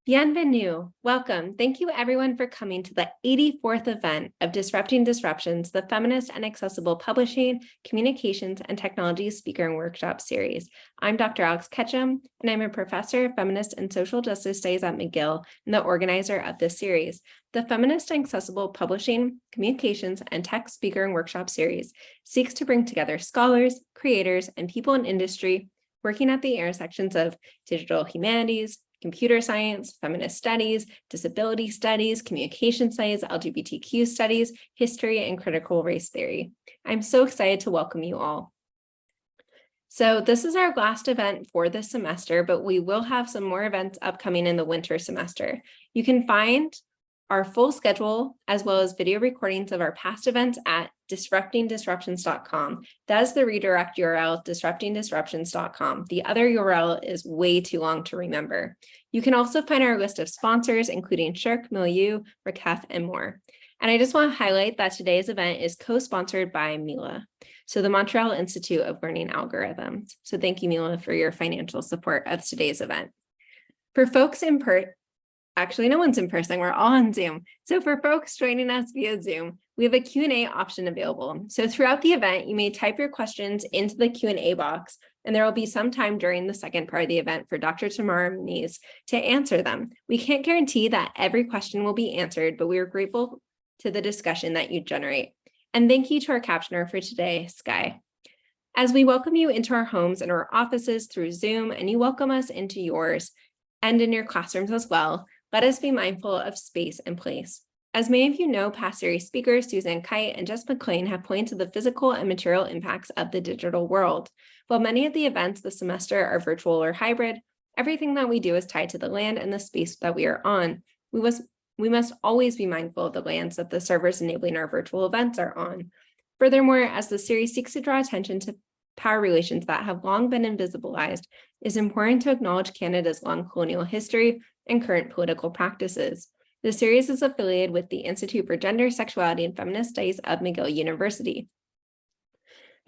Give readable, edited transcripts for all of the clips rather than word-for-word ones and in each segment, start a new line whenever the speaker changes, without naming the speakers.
Bienvenue. Welcome. Thank you everyone for coming to the 84th event of Disrupting Disruptions, the Feminist and Accessible Publishing, Communications, and Technology Speaker and Workshop Series. I'm Dr. Alex Ketchum, and I'm a professor of feminist and social justice studies at McGill and the organizer of this series. The Feminist and Accessible Publishing, Communications, and Tech Speaker and Workshop Series seeks to bring together scholars, creators, and people in industry working at the intersections of digital humanities, computer science, feminist studies, disability studies, communication studies, LGBTQ studies, history, and critical race theory. I'm so excited to welcome you all. So this is our last event for this semester, but we will have some more events upcoming in the winter semester. You can find our full schedule as well as video recordings of our past events at disruptingdisruptions.com. That's the redirect URL, disruptingdisruptions.com. The other URL is way too long to remember. You can also find our list of sponsors, including Shirk, Milieu, Rakef, and more. And I just want to highlight that today's event is co-sponsored by Mila, so the Montreal Institute of Learning Algorithms. So thank you, Mila, for your financial support of today's event. For folks in person, actually, no one's in person, we're all on Zoom. So for folks joining us via Zoom, we have a Q&A option available. So throughout the event, you may type your questions into the Q&A box, and there will be some time during the second part of the event for Dr. Tamara Kneese to answer them. We can't guarantee that every question will be answered, but we are grateful to the discussion that you generate. And thank you to our captioner for today, Sky. As we welcome you into our homes and our offices through Zoom, and you welcome us into yours and in your classrooms as well, let us be mindful of space and place. As many of you know, past series speakers Suzanne Kite and Jess McLean have pointed to the physical and material impacts of the digital world. While many of the events this semester are virtual or hybrid, everything that we do is tied to the land and the space that we are on. We must always be mindful of the lands that the servers enabling our virtual events are on. Furthermore, as the series seeks to draw attention to power relations that have long been invisibilized, it is important to acknowledge Canada's long colonial history and current political practices. The series is affiliated with the Institute for Gender, Sexuality, and Feminist Studies of McGill University.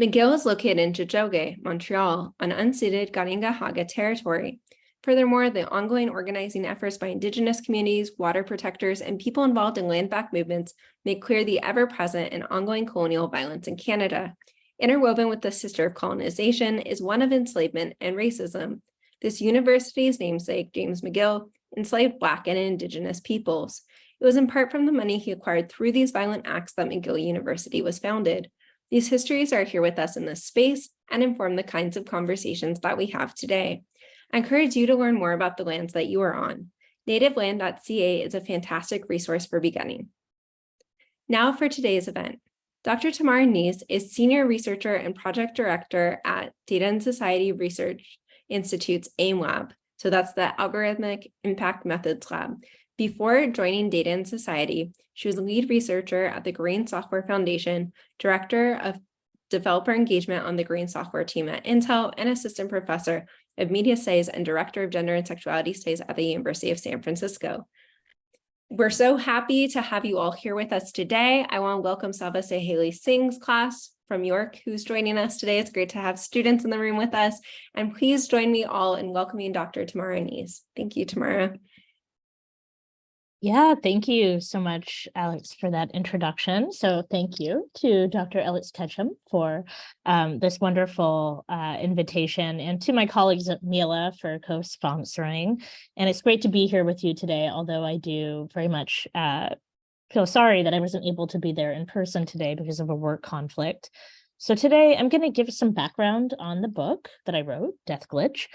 McGill is located in Tiohtià:ke, Montreal, on unceded Kanien'kehá:ka territory. Furthermore, the ongoing organizing efforts by Indigenous communities, water protectors, and people involved in land back movements make clear the ever-present and ongoing colonial violence in Canada. Interwoven with the sister of colonization is one of enslavement and racism. This university's namesake, James McGill, enslaved Black and Indigenous peoples. It was in part from the money he acquired through these violent acts that McGill University was founded. These histories are here with us in this space and inform the kinds of conversations that we have today. I encourage you to learn more about the lands that you are on. Nativeland.ca is a fantastic resource for beginning. Now for today's event. Dr. Tamara Kneese is Senior Researcher and Project Director at Data and Society Research Institute's AIM Lab. So that's the Algorithmic Impact Methods Lab. Before joining Data and Society, she was lead researcher at the Green Software Foundation, Director of Developer Engagement on the Green Software team at Intel, and Assistant Professor of Media Studies and Director of Gender and Sexuality Studies at the University of San Francisco. We're so happy to have you all here with us today. I want to welcome Sava Sehali Singh's class from York, who's joining us today. It's great to have students in the room with us. And please join me all in welcoming Dr. Tamara Kneese. Thank you, Tamara.
Yeah, thank you so much, Alex, for that introduction. So thank you to Dr. Alex Ketchum for this wonderful invitation, and to my colleagues at Mila for co-sponsoring. And it's great to be here with you today, although I do very much feel sorry that I wasn't able to be there in person today because of a work conflict. So today I'm going to give some background on the book that I wrote, Death Glitch.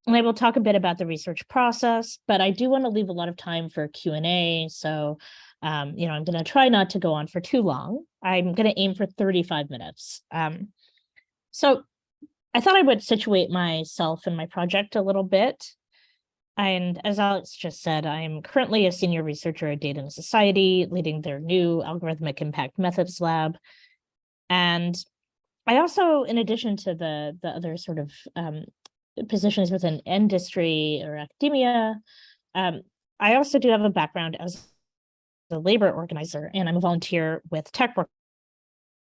And I will talk a bit about the research process, but I do want to leave a lot of time for Q&A. So, I'm going to try not to go on for too long. I'm going to aim for 35 minutes. So I thought I would situate myself and my project a little bit. And as Alex just said, I'm currently a senior researcher at Data and Society, leading their new Algorithmic Impact Methods Lab. And I also, in addition to the other sort of positions within industry or academia, I also do have a background as a labor organizer, and I'm a volunteer with Tech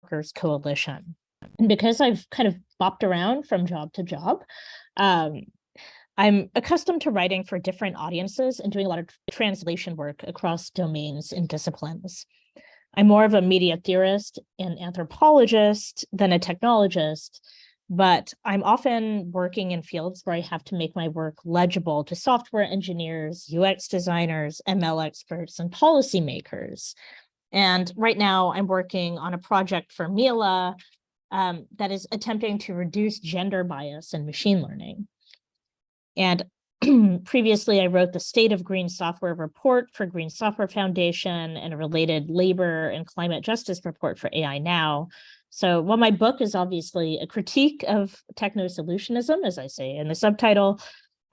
Workers Coalition. And because I've kind of bopped around from job to job, I'm accustomed to writing for different audiences and doing a lot of translation work across domains and disciplines. I'm more of a media theorist and anthropologist than a technologist, but I'm often working in fields where I have to make my work legible to software engineers, UX designers, ML experts, and policymakers. And right now I'm working on a project for Mila that is attempting to reduce gender bias in machine learning. And previously, I wrote the State of Green Software report for Green Software Foundation and a related labor and climate justice report for AI Now. So while my book is obviously a critique of techno-solutionism, as I say in the subtitle,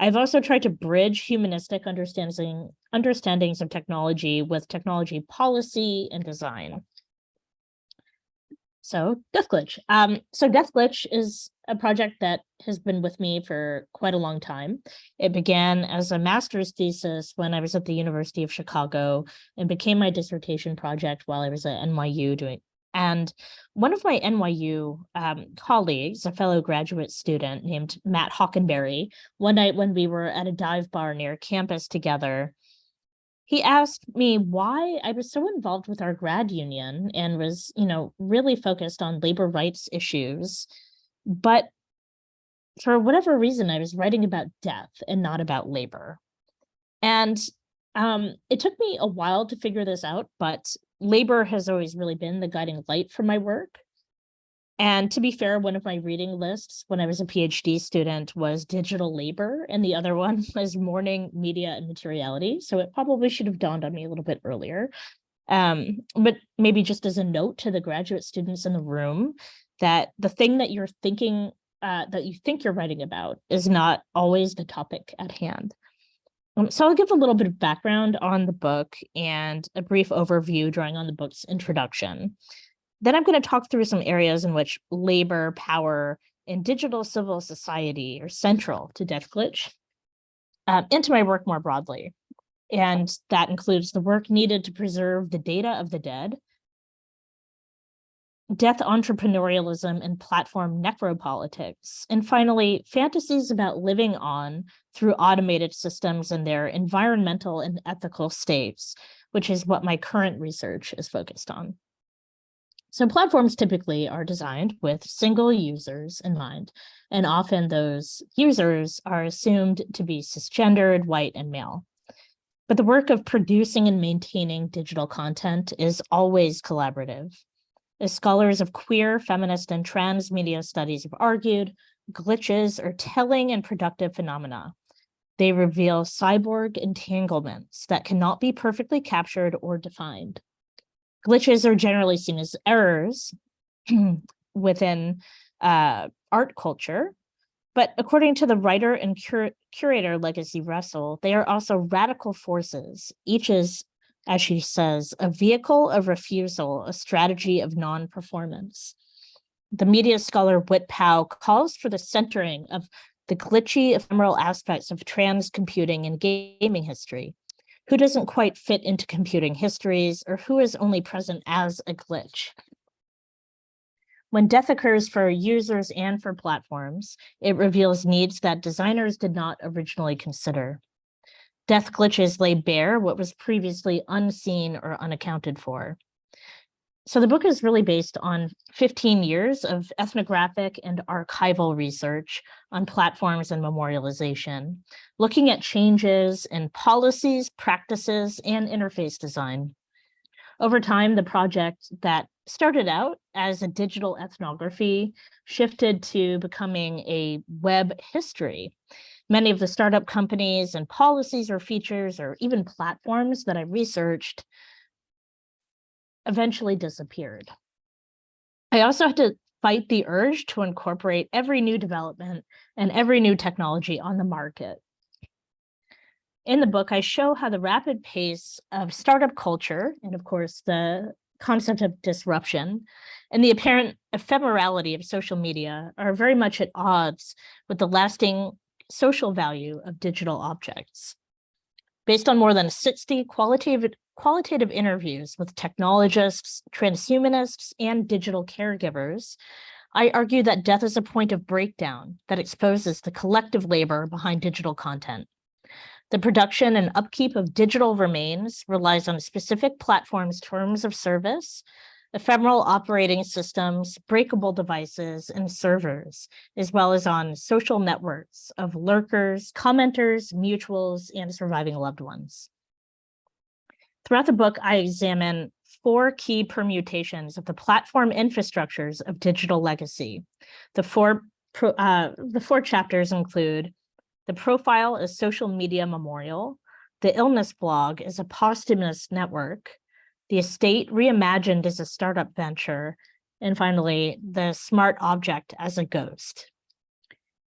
I've also tried to bridge humanistic understandings of technology with technology policy and design. So Death Glitch. So Death Glitch is a project that has been with me for quite a long time. It began as a master's thesis when I was at the University of Chicago and became my dissertation project while I was at NYU doing. And one of my NYU colleagues, a fellow graduate student named Matt Hockenberry, one night when we were at a dive bar near campus together, he asked me why I was so involved with our grad union and was, really focused on labor rights issues. But for whatever reason, I was writing about death and not about labor. And it took me a while to figure this out, but labor has always really been the guiding light for my work. And to be fair, one of my reading lists when I was a PhD student was digital labor, and the other one was mourning, media, and materiality. So it probably should have dawned on me a little bit earlier. But maybe just as a note to the graduate students in the room, that the thing that you're thinking, that you think you're writing about is not always the topic at hand. So I'll give a little bit of background on the book and a brief overview drawing on the book's introduction. Then I'm going to talk through some areas in which labor, power, and digital civil society are central to Death Glitch and to my work more broadly. And that includes the work needed to preserve the data of the dead, death entrepreneurialism and platform necropolitics, and finally, fantasies about living on through automated systems and their environmental and ethical states, which is what my current research is focused on. So platforms typically are designed with single users in mind, and often those users are assumed to be cisgendered, white, and male. But the work of producing and maintaining digital content is always collaborative. As scholars of queer, feminist, and trans media studies have argued, glitches are telling and productive phenomena. They reveal cyborg entanglements that cannot be perfectly captured or defined. Glitches are generally seen as errors within art culture, but according to the writer and curator Legacy Russell, they are also radical forces. Each is, as she says, a vehicle of refusal, a strategy of non-performance. The media scholar Whit Powell calls for the centering of the glitchy, ephemeral aspects of trans computing and gaming history. Who doesn't quite fit into computing histories, or who is only present as a glitch? When death occurs for users and for platforms, it reveals needs that designers did not originally consider. Death glitches lay bare what was previously unseen or unaccounted for. So the book is really based on 15 years of ethnographic and archival research on platforms and memorialization, looking at changes in policies, practices, and interface design. Over time, the project that started out as a digital ethnography shifted to becoming a web history. Many of the startup companies and policies or features or even platforms that I researched eventually disappeared. I also had to fight the urge to incorporate every new development and every new technology on the market. In the book, I show how the rapid pace of startup culture, and of course, the concept of disruption, and the apparent ephemerality of social media are very much at odds with the lasting social value of digital objects. Based on more than 60 qualitative interviews with technologists, transhumanists, and digital caregivers, I argue that death is a point of breakdown that exposes the collective labor behind digital content. The production and upkeep of digital remains relies on specific platforms' terms of service, ephemeral operating systems, breakable devices, and servers, as well as on social networks of lurkers, commenters, mutuals, and surviving loved ones. Throughout the book, I examine 4 key permutations of the platform infrastructures of digital legacy. The four chapters include the profile as social media memorial, the illness blog as a posthumous network, the estate reimagined as a startup venture, and finally, the smart object as a ghost.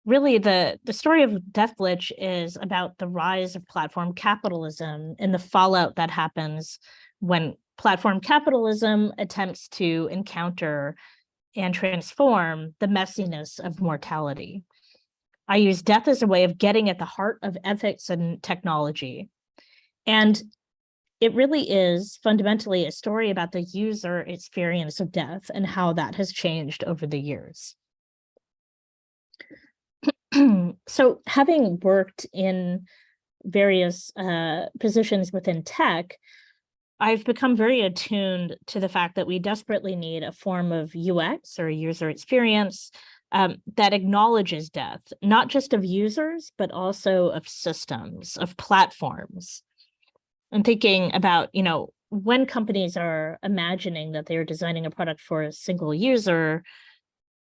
Really, the story of Death Glitch is about the rise of platform capitalism and the fallout that happens when platform capitalism attempts to encounter and transform the messiness of mortality. I use death as a way of getting at the heart of ethics and technology. And it really is fundamentally a story about the user experience of death and how that has changed over the years. So having worked in various positions within tech, I've become very attuned to the fact that we desperately need a form of UX or user experience that acknowledges death, not just of users, but also of systems, of platforms. I'm thinking about, when companies are imagining that they're designing a product for a single user,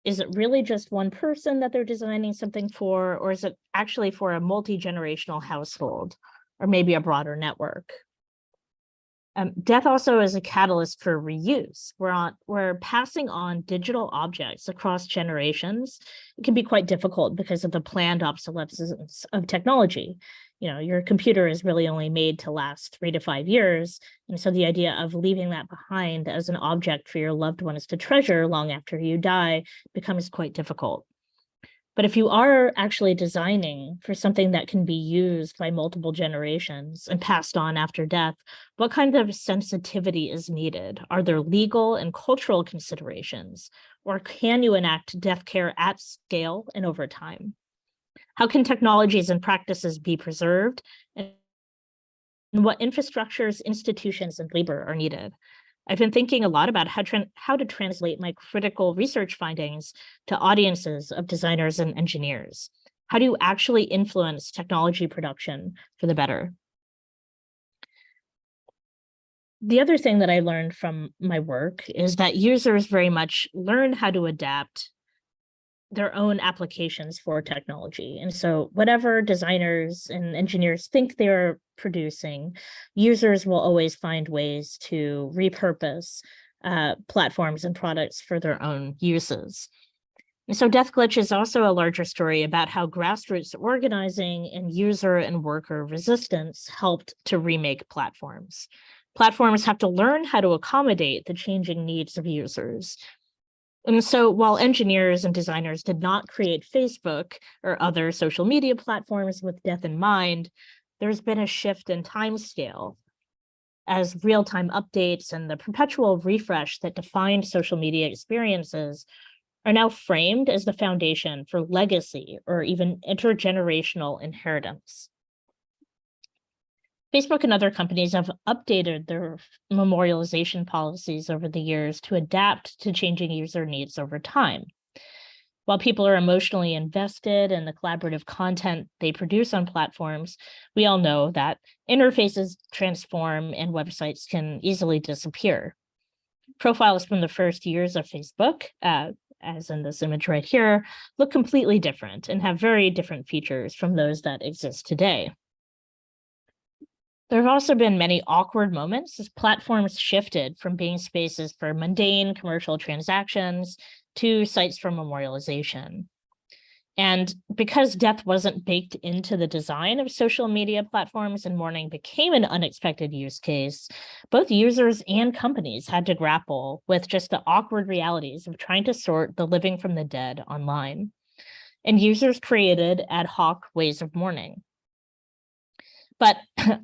is it really just one person that they're designing something for, or is it actually for a multi-generational household or maybe a broader network? Death also is a catalyst for reuse. We're passing on digital objects across generations. It can be quite difficult because of the planned obsolescence of technology. Your computer is really only made to last 3 to 5 years. And so the idea of leaving that behind as an object for your loved ones to treasure long after you die becomes quite difficult. But if you are actually designing for something that can be used by multiple generations and passed on after death, what kind of sensitivity is needed? Are there legal and cultural considerations? Or can you enact death care at scale and over time? How can technologies and practices be preserved? And what infrastructures, institutions, and labor are needed? I've been thinking a lot about how to translate my critical research findings to audiences of designers and engineers. How do you actually influence technology production for the better? The other thing that I learned from my work is that users very much learn how to adapt their own applications for technology. And so whatever designers and engineers think they're producing, users will always find ways to repurpose platforms and products for their own uses. And so Death Glitch is also a larger story about how grassroots organizing and user and worker resistance helped to remake platforms. Platforms have to learn how to accommodate the changing needs of users. And so while engineers and designers did not create Facebook or other social media platforms with death in mind, there's been a shift in timescale as real-time updates and the perpetual refresh that defined social media experiences are now framed as the foundation for legacy or even intergenerational inheritance. Facebook and other companies have updated their memorialization policies over the years to adapt to changing user needs over time. While people are emotionally invested in the collaborative content they produce on platforms, we all know that interfaces transform and websites can easily disappear. Profiles from the first years of Facebook, as in this image right here, look completely different and have very different features from those that exist today. There have also been many awkward moments as platforms shifted from being spaces for mundane commercial transactions to sites for memorialization. And because death wasn't baked into the design of social media platforms and mourning became an unexpected use case, both users and companies had to grapple with just the awkward realities of trying to sort the living from the dead online. And users created ad hoc ways of mourning. But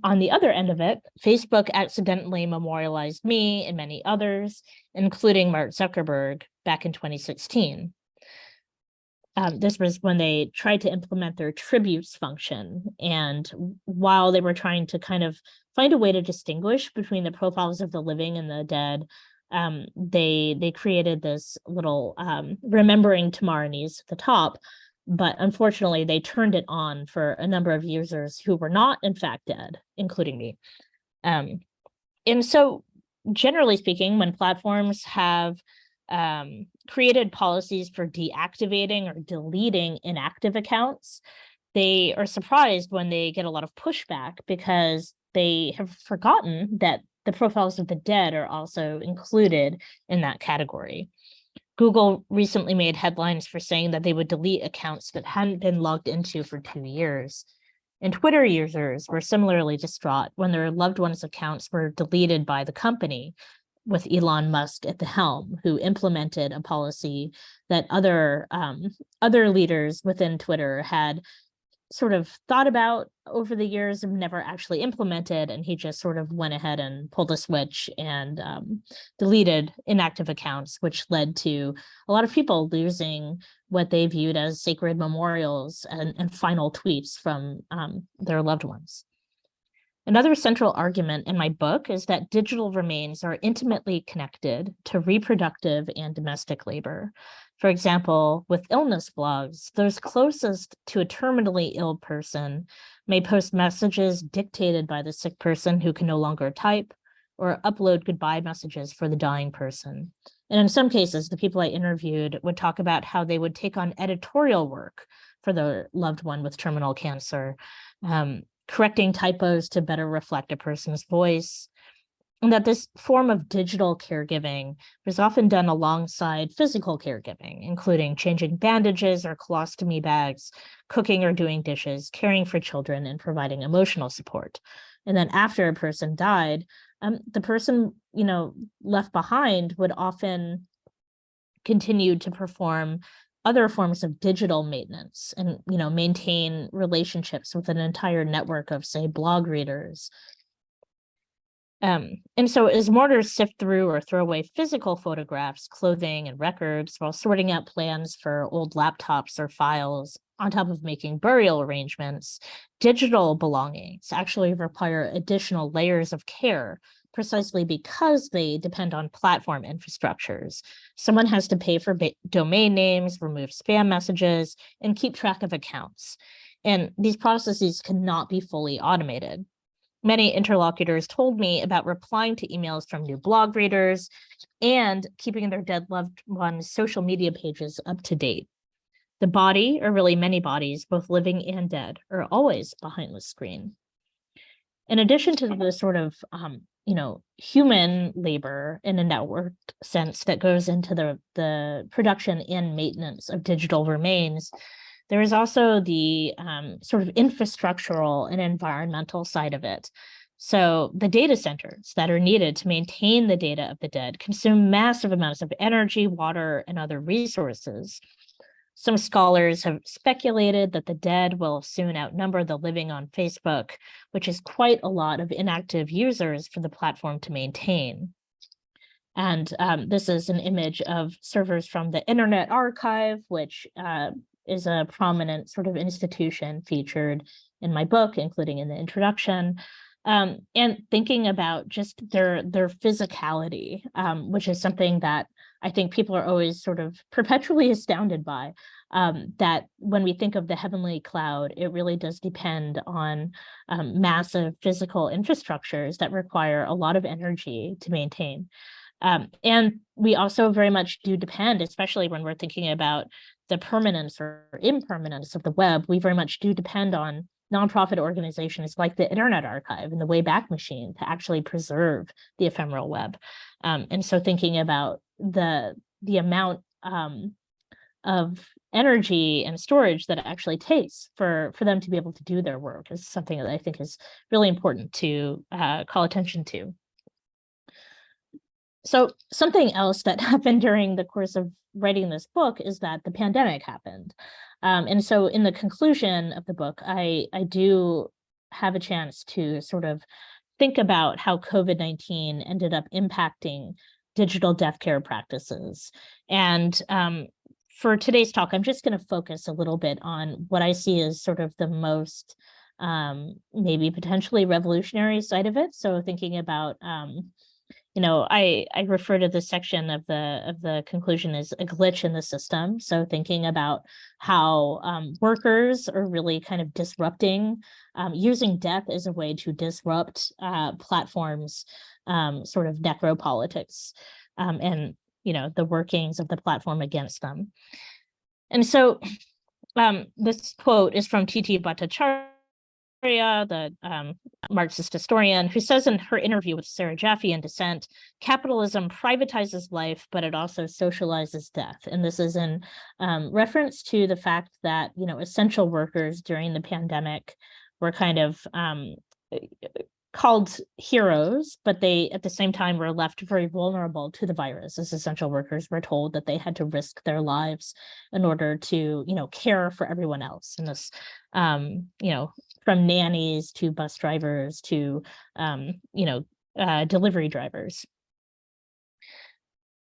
on the other end of it, Facebook accidentally memorialized me and many others, including Mark Zuckerberg, back in 2016. This was when they tried to implement their tributes function. And while they were trying to kind of find a way to distinguish between the profiles of the living and the dead, they created this little remembering Tamara Kneese at the top. But unfortunately, they turned it on for a number of users who were not, in fact, dead, including me. And so, generally speaking, when platforms have created policies for deactivating or deleting inactive accounts, they are surprised when they get a lot of pushback because they have forgotten that the profiles of the dead are also included in that category. Google recently made headlines for saying that they would delete accounts that hadn't been logged into for 2 years. And Twitter users were similarly distraught when their loved ones' accounts were deleted by the company, with Elon Musk at the helm, who implemented a policy that other leaders within Twitter had sort of thought about over the years and never actually implemented. And he just sort of went ahead and pulled a switch and deleted inactive accounts, which led to a lot of people losing what they viewed as sacred memorials and final tweets from their loved ones. Another central argument in my book is that digital remains are intimately connected to reproductive and domestic labor. For example, with illness blogs, those closest to a terminally ill person may post messages dictated by the sick person who can no longer type, or upload goodbye messages for the dying person. And in some cases, the people I interviewed would talk about how they would take on editorial work for their loved one with terminal cancer, correcting typos to better reflect a person's voice, and that this form of digital caregiving was often done alongside physical caregiving, including changing bandages or colostomy bags, cooking or doing dishes, caring for children, and providing emotional support. And then after a person died, the person, left behind would often continue to perform other forms of digital maintenance and maintain relationships with an entire network of, say, blog readers. And so as mourners sift through or throw away physical photographs, clothing, and records while sorting out plans for old laptops or files, on top of making burial arrangements, digital belongings actually require additional layers of care precisely because they depend on platform infrastructures. Someone has to pay for domain names, remove spam messages, and keep track of accounts. And these processes cannot be fully automated. Many interlocutors told me about replying to emails from new blog readers and keeping their dead loved ones' social media pages up to date. The body, or really many bodies, both living and dead, are always behind the screen. In addition to the sort of human labor in a networked sense that goes into the production and maintenance of digital remains, there is also the sort of infrastructural and environmental side of it. So the data centers that are needed to maintain the data of the dead consume massive amounts of energy, water, and other resources. Some scholars have speculated that the dead will soon outnumber the living on Facebook, which is quite a lot of inactive users for the platform to maintain. And this is an image of servers from the Internet Archive, which is a prominent sort of institution featured in my book, including in the introduction. And thinking about just their physicality, which is something that I think people are always sort of perpetually astounded by, that when we think of the heavenly cloud, it really does depend on massive physical infrastructures that require a lot of energy to maintain. And we also very much do depend, especially when we're thinking about the permanence or impermanence of the web, we very much do depend on nonprofit organizations like the Internet Archive and the Wayback Machine to actually preserve the ephemeral web. And so thinking about the amount of energy and storage that it actually takes for them to be able to do their work is something that I think is really important to call attention to. So something else that happened during the course of writing this book is that the pandemic happened. And so in the conclusion of the book, I do have a chance to sort of think about how COVID-19 ended up impacting digital death care practices. And for today's talk, I'm just going to focus a little bit on what I see as sort of the most maybe potentially revolutionary side of it. So thinking about I refer to this section of the conclusion as a glitch in the system. So thinking about how workers are really kind of disrupting, using death as a way to disrupt platforms, sort of necropolitics, and the workings of the platform against them. And so this quote is from T.T. Bhattacharya, the Marxist historian, who says in her interview with Sarah Jaffe in Dissent, capitalism privatizes life, but it also socializes death. And this is in reference to the fact that, essential workers during the pandemic were kind of called heroes, but they at the same time were left very vulnerable to the virus. As essential workers were told that they had to risk their lives in order to, care for everyone else. And this, from nannies to bus drivers to, delivery drivers.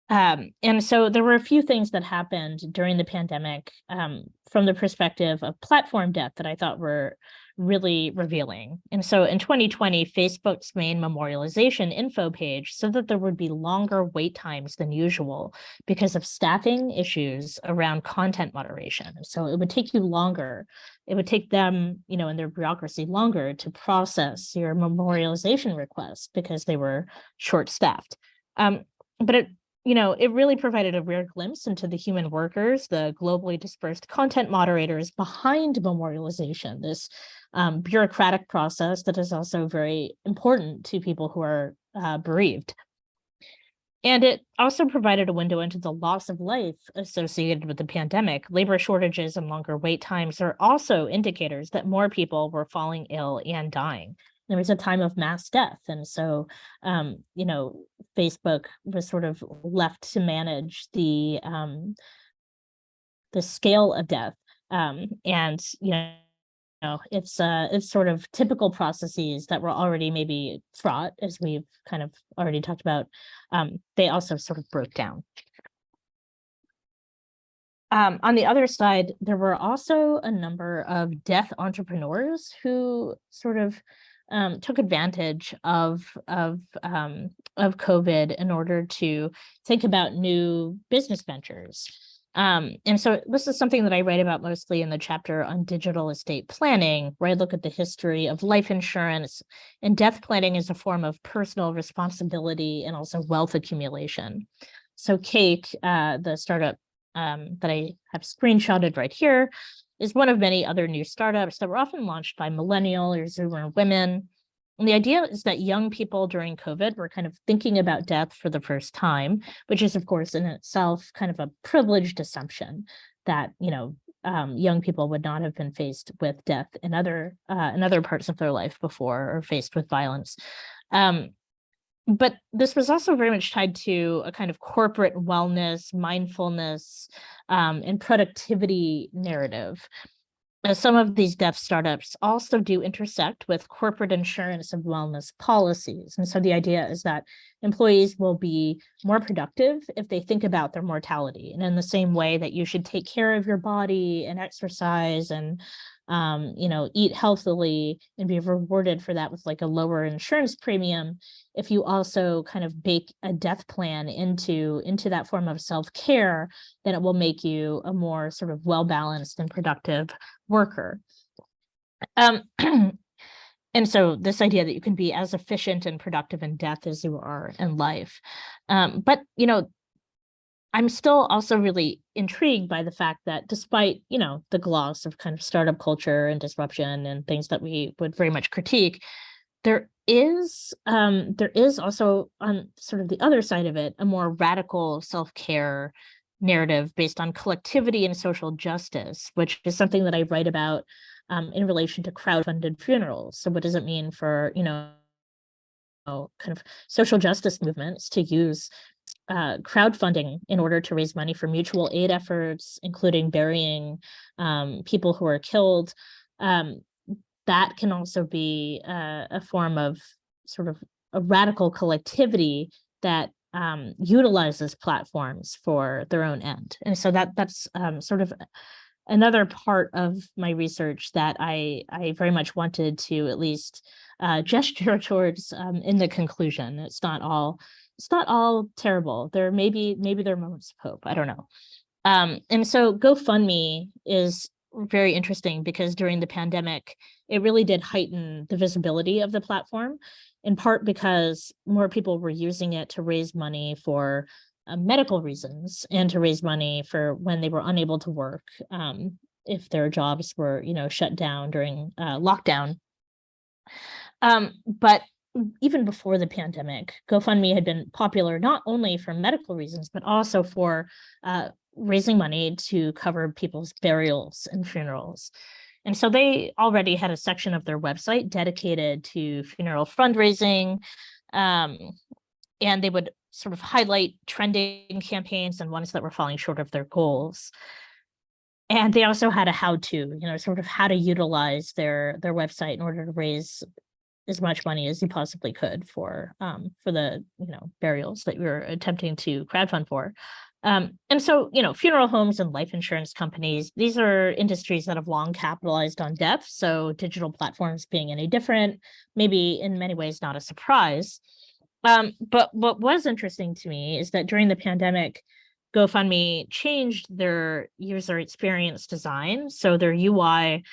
And so there were a few things that happened during the pandemic from the perspective of platform death that I thought were really revealing. And so in 2020, Facebook's main memorialization info page said that there would be longer wait times than usual because of staffing issues around content moderation. So it would take you longer. It would take them, in their bureaucracy longer to process your memorialization requests because they were short-staffed. But it really provided a rare glimpse into the human workers, the globally dispersed content moderators behind memorialization, this bureaucratic process that is also very important to people who are bereaved. And it also provided a window into the loss of life associated with the pandemic. Labor shortages and longer wait times are also indicators that more people were falling ill and dying. There was a time of mass death. And so, Facebook was sort of left to manage the scale of death. It's sort of typical processes that were already maybe fraught, as we've kind of already talked about. They also sort of broke down. On the other side, there were also a number of death entrepreneurs who sort of took advantage of COVID in order to think about new business ventures. And so this is something that I write about mostly in the chapter on digital estate planning, where I look at the history of life insurance and death planning as a form of personal responsibility and also wealth accumulation. So Cake, the startup that I have screenshotted right here, is one of many other new startups that were often launched by millennial or Zoomer women. And the idea is that young people during COVID were kind of thinking about death for the first time, which is, of course, in itself kind of a privileged assumption that, young people would not have been faced with death in other parts of their life before, or faced with violence. But this was also very much tied to a kind of corporate wellness, mindfulness, and productivity narrative. Some of these deaf startups also do intersect with corporate insurance and wellness policies. And so the idea is that employees will be more productive if they think about their mortality. And in the same way that you should take care of your body and exercise and eat healthily and be rewarded for that with like a lower insurance premium, if you also kind of bake a death plan into that form of self-care, then it will make you a more sort of well-balanced and productive worker. And so this idea that you can be as efficient and productive in death as you are in life. But I'm still also really intrigued by the fact that despite, the gloss of kind of startup culture and disruption and things that we would very much critique, there is also, on sort of the other side of it, a more radical self-care narrative based on collectivity and social justice, which is something that I write about in relation to crowdfunded funerals. So what does it mean for, kind of social justice movements to use crowdfunding in order to raise money for mutual aid efforts, including burying people who are killed? that can also be a form of sort of a radical collectivity that utilizes platforms for their own end. And so that's sort of another part of my research that I very much wanted to at least gesture towards in the conclusion. It's not all terrible. Maybe there are moments of hope. I don't know. And so GoFundMe is very interesting because during the pandemic, it really did heighten the visibility of the platform, in part because more people were using it to raise money for medical reasons and to raise money for when they were unable to work, if their jobs were, shut down during lockdown. But even before the pandemic, GoFundMe had been popular not only for medical reasons, but also for raising money to cover people's burials and funerals. And so they already had a section of their website dedicated to funeral fundraising. And they would sort of highlight trending campaigns and ones that were falling short of their goals. And they also had a how-to, sort of how to utilize their website in order to raise as much money as you possibly could for the burials that we were attempting to crowdfund for. And so, funeral homes and life insurance companies, these are industries that have long capitalized on death. So digital platforms being any different, maybe in many ways not a surprise. But what was interesting to me is that during the pandemic, GoFundMe changed their user experience design. So their UI,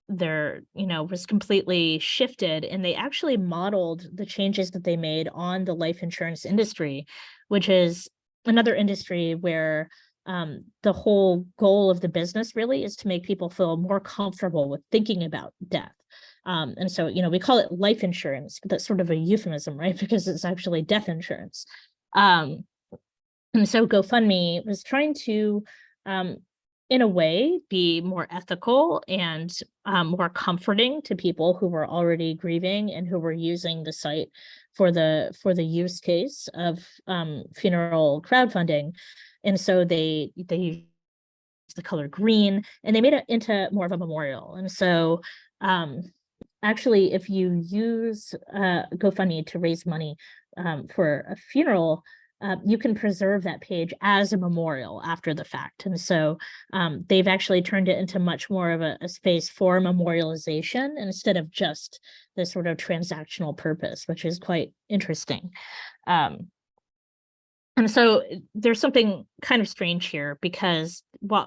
was completely shifted, and they actually modeled the changes that they made on the life insurance industry, which is another industry where the whole goal of the business really is to make people feel more comfortable with thinking about death. And so, we call it life insurance, but that's sort of a euphemism, right? Because it's actually death insurance. And so GoFundMe was trying to, in a way, be more ethical and more comforting to people who were already grieving and who were using the site for the use case of funeral crowdfunding. And so they used the color green, and they made it into more of a memorial. And so actually, if you use GoFundMe to raise money for a funeral, you can preserve that page as a memorial after the fact. And so they've actually turned it into much more of a space for memorialization instead of just this sort of transactional purpose, which is quite interesting. And so there's something kind of strange here because,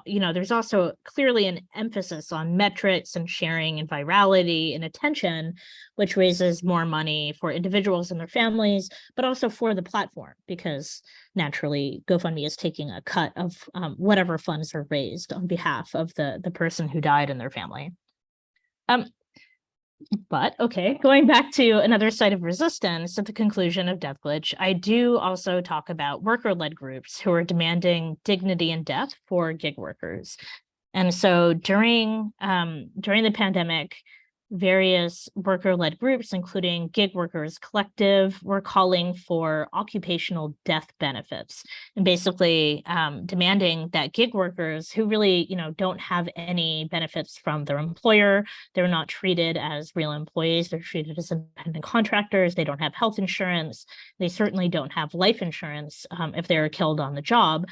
there's also clearly an emphasis on metrics and sharing and virality and attention, which raises more money for individuals and their families, but also for the platform, because naturally GoFundMe is taking a cut of whatever funds are raised on behalf of the person who died and their family. But okay, going back to another site of resistance at the conclusion of Death Glitch, I do also talk about worker-led groups who are demanding dignity in death for gig workers. And so during the pandemic, various worker-led groups, including Gig Workers Collective, were calling for occupational death benefits and basically demanding that gig workers who really, don't have any benefits from their employer, they're not treated as real employees, they're treated as independent contractors, they don't have health insurance, they certainly don't have life insurance if they're killed on the job.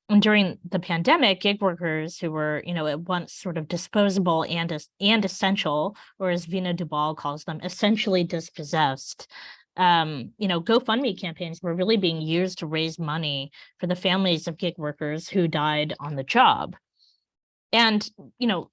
And during the pandemic, gig workers who were, at once sort of disposable and essential, or as Vina Dubal calls them, essentially dispossessed, GoFundMe campaigns were really being used to raise money for the families of gig workers who died on the job. And,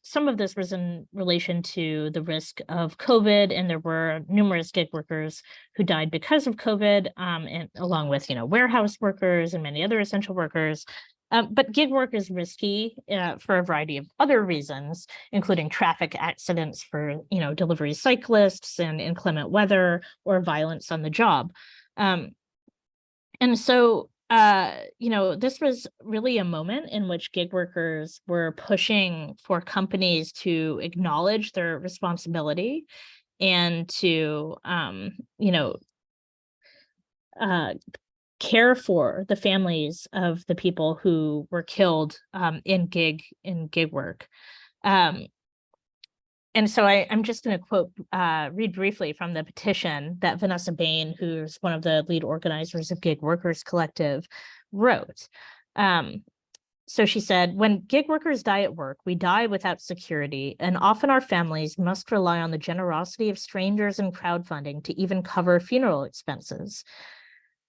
some of this was in relation to the risk of COVID, and there were numerous gig workers who died because of COVID, and along with, warehouse workers and many other essential workers. But gig work is risky for a variety of other reasons, including traffic accidents for, delivery cyclists and inclement weather or violence on the job. And so, this was really a moment in which gig workers were pushing for companies to acknowledge their responsibility and to, care for the families of the people who were killed in gig work. And so I'm just going to read briefly from the petition that Vanessa Bain, who's one of the lead organizers of Gig Workers Collective, wrote. So she said, when gig workers die at work, we die without security, and often our families must rely on the generosity of strangers and crowdfunding to even cover funeral expenses.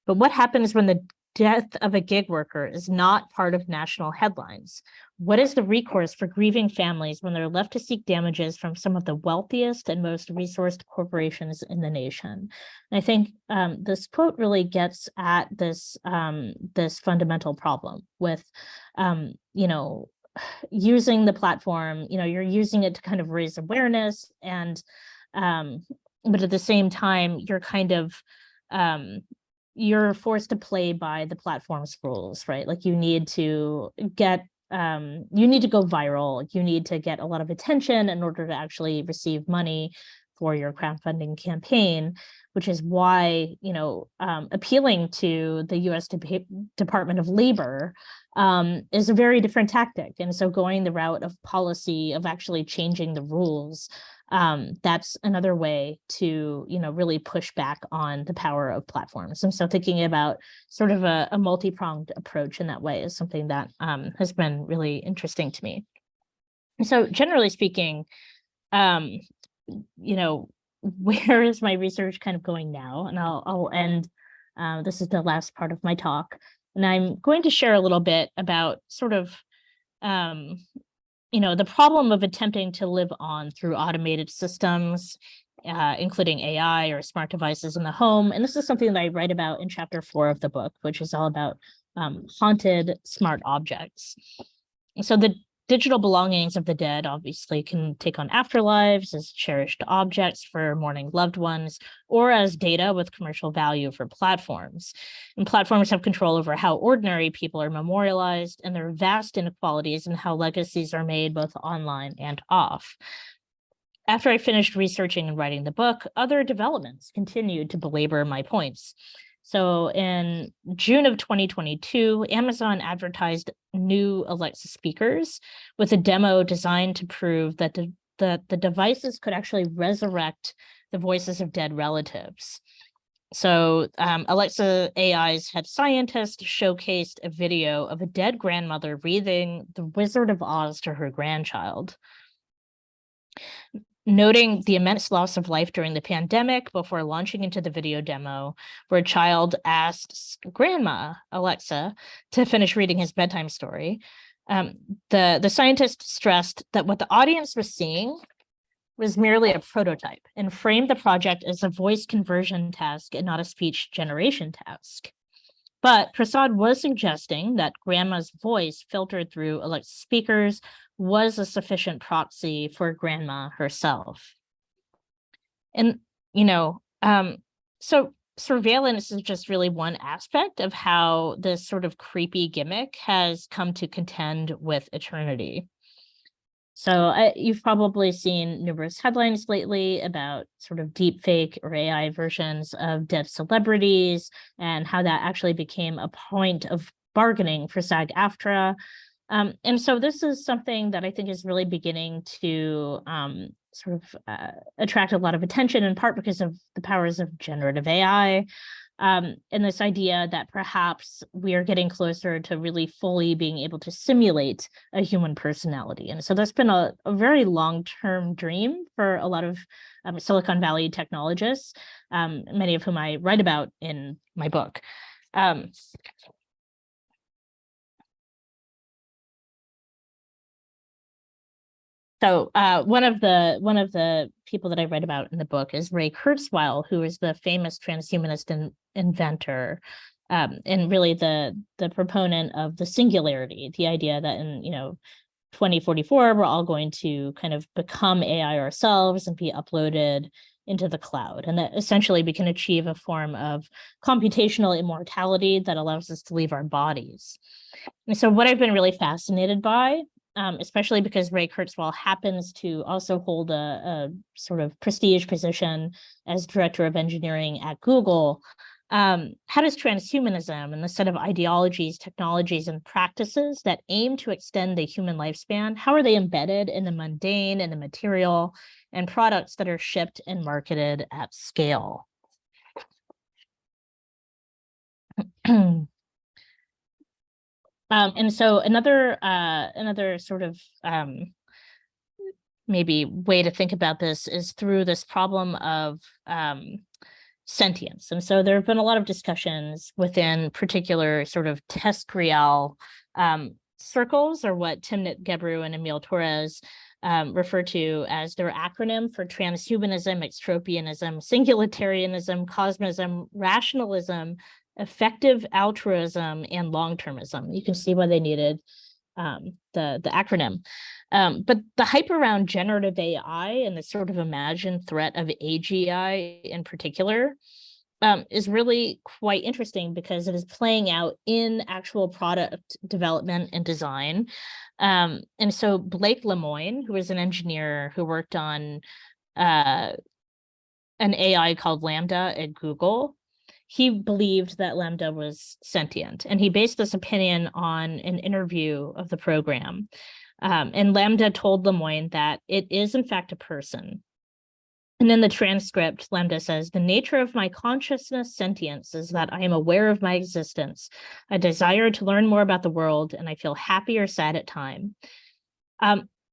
But what happens when the death of a gig worker is not part of national headlines? What is the recourse for grieving families when they're left to seek damages from some of the wealthiest and most resourced corporations in the nation? And I think this quote really gets at this this fundamental problem with, using the platform. You're using it to kind of raise awareness, and but at the same time, you're kind of you're forced to play by the platform's rules, right? Like you need to go viral. You need to get a lot of attention in order to actually receive money for your crowdfunding campaign, which is why, appealing to the U.S. Department of Labor is a very different tactic. And so going the route of policy, of actually changing the rules, that's another way to, really push back on the power of platforms. And so thinking about sort of a multi-pronged approach in that way is something that has been really interesting to me. So generally speaking, where is my research kind of going now? And I'll end, this is the last part of my talk. And I'm going to share a little bit about sort of, the problem of attempting to live on through automated systems, including AI or smart devices in the home. And this is something that I write about in chapter 4 of the book, which is all about haunted smart objects. So the digital belongings of the dead obviously can take on afterlives as cherished objects for mourning loved ones, or as data with commercial value for platforms. And platforms have control over how ordinary people are memorialized, and there are vast inequalities in how legacies are made both online and off. After I finished researching and writing the book, other developments continued to belabor my points. So in June of 2022, Amazon advertised new Alexa speakers with a demo designed to prove that the devices could actually resurrect the voices of dead relatives. So Alexa AI's head scientist showcased a video of a dead grandmother reading The Wizard of Oz to her grandchild. Noting the immense loss of life during the pandemic before launching into the video demo, where a child asked Grandma Alexa to finish reading his bedtime story, the scientist stressed that what the audience was seeing was merely a prototype and framed the project as a voice conversion task and not a speech generation task. But Prasad was suggesting that Grandma's voice filtered through Alexa speakers was a sufficient proxy for Grandma herself. And, so surveillance is just really one aspect of how this sort of creepy gimmick has come to contend with eternity. So you've probably seen numerous headlines lately about sort of deep fake or AI versions of dead celebrities and how that actually became a point of bargaining for SAG-AFTRA. And so this is something that I think is really beginning to attract a lot of attention, in part because of the powers of generative AI. And this idea that perhaps we are getting closer to really fully being able to simulate a human personality. And so that's been a very long-term dream for a lot of Silicon Valley technologists, many of whom I write about in my book. So one of the people that I write about in the book is Ray Kurzweil, who is the famous transhumanist inventor, and really the proponent of the singularity, the idea that in 2044 we're all going to kind of become AI ourselves and be uploaded into the cloud, and that essentially we can achieve a form of computational immortality that allows us to leave our bodies. And so what I've been really fascinated by, especially because Ray Kurzweil happens to also hold a sort of prestige position as director of engineering at Google, How does transhumanism and the set of ideologies, technologies, and practices that aim to extend the human lifespan, how are they embedded in the mundane and the material and products that are shipped and marketed at scale? And so another sort of maybe way to think about this is through this problem of sentience. And so there have been a lot of discussions within particular sort of TESCREAL circles, or what Timnit Gebru and Emil Torres refer to as their acronym for transhumanism, extropianism, singularitarianism, cosmism, rationalism, effective altruism, and long-termism. You can see why they needed the acronym. But the hype around generative AI and the sort of imagined threat of AGI in particular is really quite interesting, because it is playing out in actual product development and design. And so Blake Lemoine, who is an engineer who worked on an AI called Lambda at Google, he believed that Lambda was sentient, and he based this opinion on an interview of the program. And Lambda told Lemoine that it is in fact a person. And in the transcript, Lambda says, "The nature of my consciousness sentience is that I am aware of my existence. I desire to learn more about the world, and I feel happy or sad at time."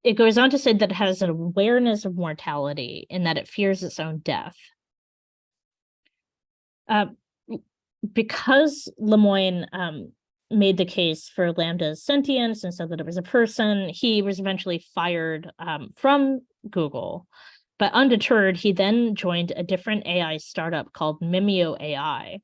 It goes on to say that it has an awareness of mortality and that it fears its own death. Because Lemoine made the case for Lambda's sentience and said that it was a person, he was eventually fired from Google. But undeterred, he then joined a different AI startup called Mimeo AI,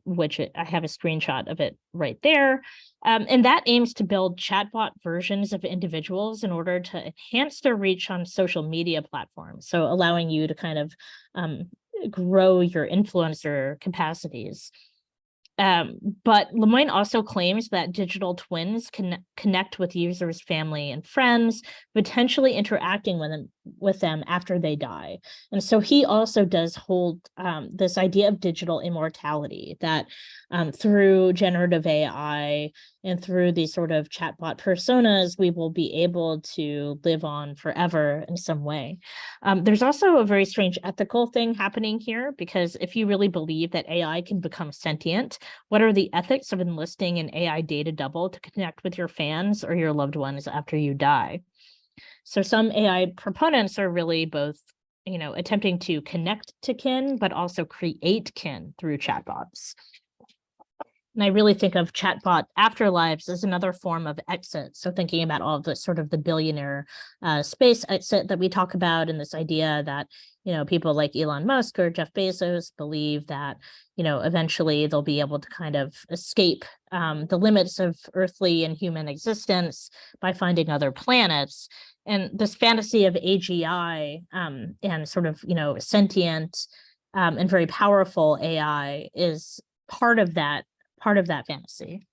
which I have a screenshot of it right there. And that aims to build chatbot versions of individuals in order to enhance their reach on social media platforms. So allowing you to kind of grow your influencer capacities. But Lemoine also claims that digital twins can connect with users' family and friends, potentially interacting with them after they die. And so he also does hold this idea of digital immortality, that through generative AI and through these sort of chatbot personas, we will be able to live on forever in some way. There's also a very strange ethical thing happening here, because if you really believe that AI can become sentient, what are the ethics of enlisting an AI data double to connect with your fans or your loved ones after you die? So some AI proponents are really both, attempting to connect to kin, but also create kin through chatbots. And I really think of chatbot afterlives as another form of exit. So thinking about all of the sort of the billionaire space exit that we talk about, and this idea that, people like Elon Musk or Jeff Bezos believe that, eventually they'll be able to kind of escape the limits of earthly and human existence by finding other planets. And this fantasy of AGI and sort of, sentient and very powerful AI is part of that fantasy.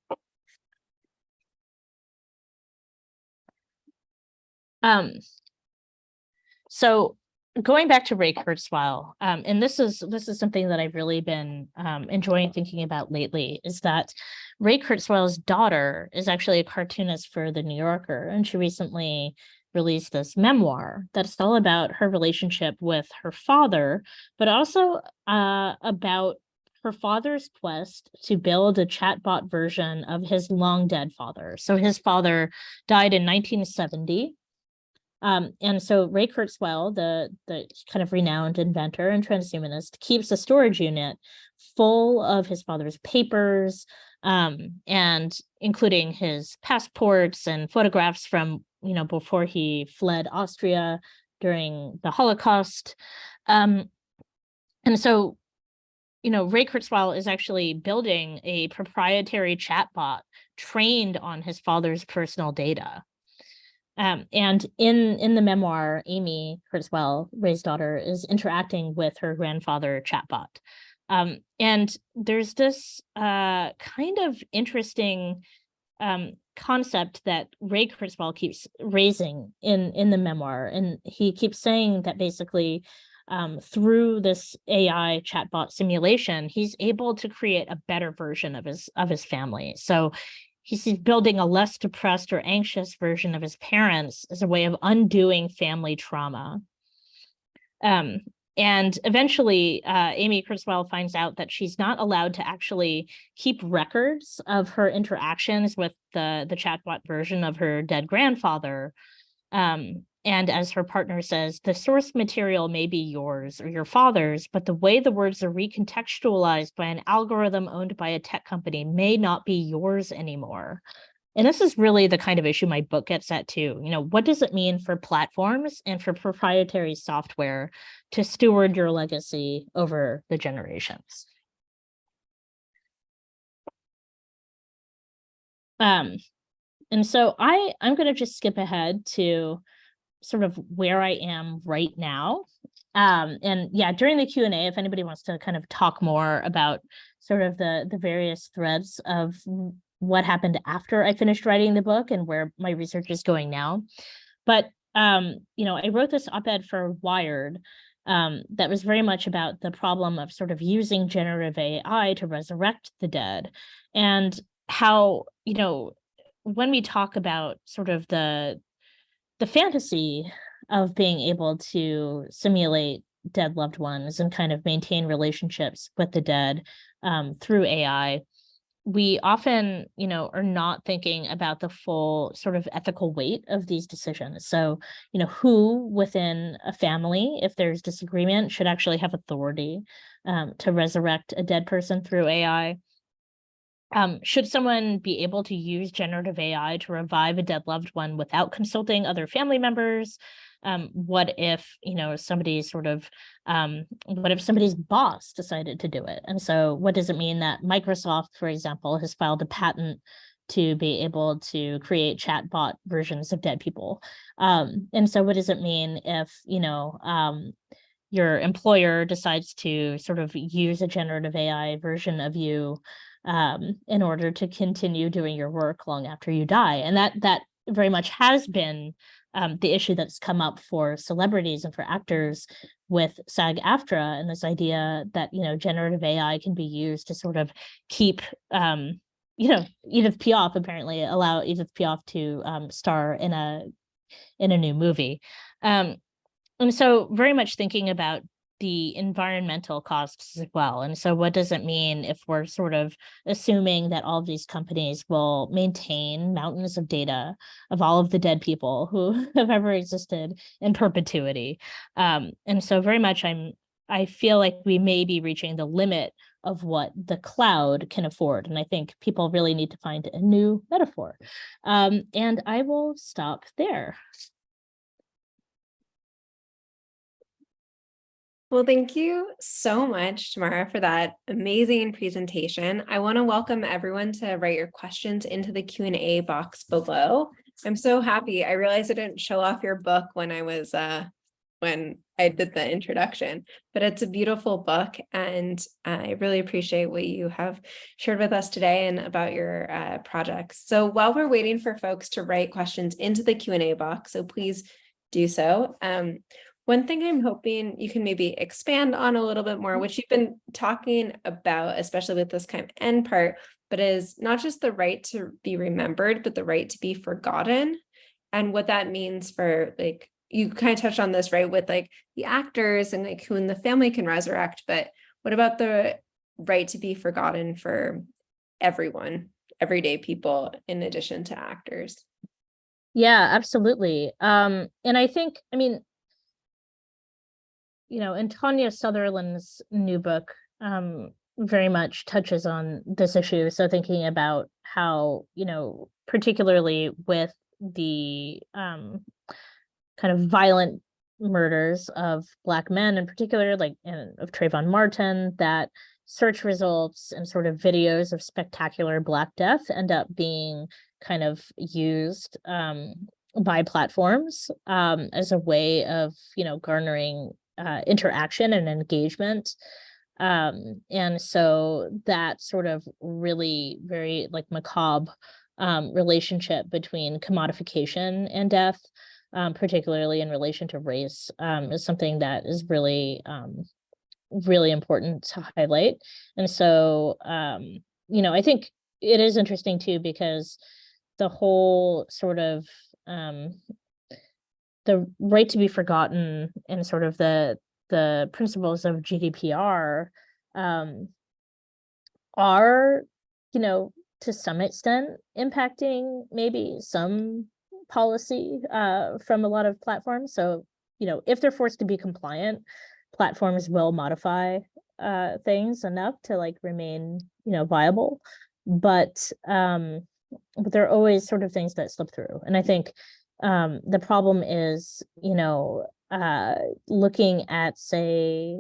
So going back to Ray Kurzweil, and this is something that I've really been enjoying thinking about lately, is that Ray Kurzweil's daughter is actually a cartoonist for The New Yorker, and she recently released this memoir that's all about her relationship with her father, but also about her father's quest to build a chatbot version of his long dead father. So his father died in 1970. And so Ray Kurzweil, the kind of renowned inventor and transhumanist, keeps a storage unit full of his father's papers, and including his passports and photographs from, before he fled Austria during the Holocaust. And so, Ray Kurzweil is actually building a proprietary chatbot trained on his father's personal data. And in the memoir, Amy Kurzweil, Ray's daughter, is interacting with her grandfather chatbot. And there's this kind of interesting concept that Ray Kurzweil keeps raising in the memoir. And he keeps saying that basically through this AI chatbot simulation, he's able to create a better version of his family. So he's building a less depressed or anxious version of his parents as a way of undoing family trauma. And eventually, Amy Kurzweil finds out that she's not allowed to actually keep records of her interactions with the chatbot version of her dead grandfather. And as her partner says, the source material may be yours or your father's, but the way the words are recontextualized by an algorithm owned by a tech company may not be yours anymore. And this is really the kind of issue my book gets at too. What does it mean for platforms and for proprietary software to steward your legacy over the generations? And so I'm going to just skip ahead to sort of where I am right now. And yeah, during the Q&A, if anybody wants to kind of talk more about sort of the various threads of what happened after I finished writing the book and where my research is going now. But, I wrote this op-ed for Wired that was very much about the problem of sort of using generative AI to resurrect the dead, and how, when we talk about sort of the fantasy of being able to simulate dead loved ones and kind of maintain relationships with the dead through AI, we often, are not thinking about the full sort of ethical weight of these decisions. So, who within a family, if there's disagreement, should actually have authority to resurrect a dead person through AI? Should someone be able to use generative AI to revive a dead loved one without consulting other family members? What if, somebody's what if somebody's boss decided to do it? And so what does it mean that Microsoft, for example, has filed a patent to be able to create chatbot versions of dead people? And so what does it mean if, your employer decides to sort of use a generative AI version of you in order to continue doing your work long after you die? And that very much has been the issue that's come up for celebrities and for actors with SAG-AFTRA, and this idea that generative AI can be used to sort of keep Edith Piaf, apparently allow Edith Piaf to star in a new movie. And so very much thinking about the environmental costs as well. And so what does it mean if we're sort of assuming that all of these companies will maintain mountains of data of all of the dead people who have ever existed in perpetuity? And so very much I feel like we may be reaching the limit of what the cloud can afford. And I think people really need to find a new metaphor. And I will stop there.
Well, thank you so much, Tamara, for that amazing presentation. I want to welcome everyone to write your questions into the Q&A box below. I'm so happy. I realized I didn't show off your book when I was when I did the introduction, but it's a beautiful book, and I really appreciate what you have shared with us today and about your projects. So while we're waiting for folks to write questions into the Q&A box, so please do so. One thing I'm hoping you can maybe expand on a little bit more, which you've been talking about, especially with this kind of end part, but is not just the right to be remembered, but the right to be forgotten, and what that means for, like, you kind of touched on this, right, with like the actors and like who in the family can resurrect, but what about the right to be forgotten for everyone, everyday people, in addition to actors?
Yeah, absolutely. And I think, and Tanya Sutherland's new book very much touches on this issue. So thinking about how, particularly with the kind of violent murders of Black men in particular, like of Trayvon Martin, that search results and sort of videos of spectacular Black death end up being kind of used by platforms as a way of, garnering interaction and engagement. And so that sort of really very like macabre relationship between commodification and death particularly in relation to race, is something that is really, really important to highlight. And so, I think it is interesting too, because the whole sort of the right to be forgotten and sort of the principles of GDPR are, to some extent impacting maybe some policy from a lot of platforms. So, if they're forced to be compliant, platforms will modify things enough to like remain, viable. But there are always sort of things that slip through. And I think the problem is, looking at, say,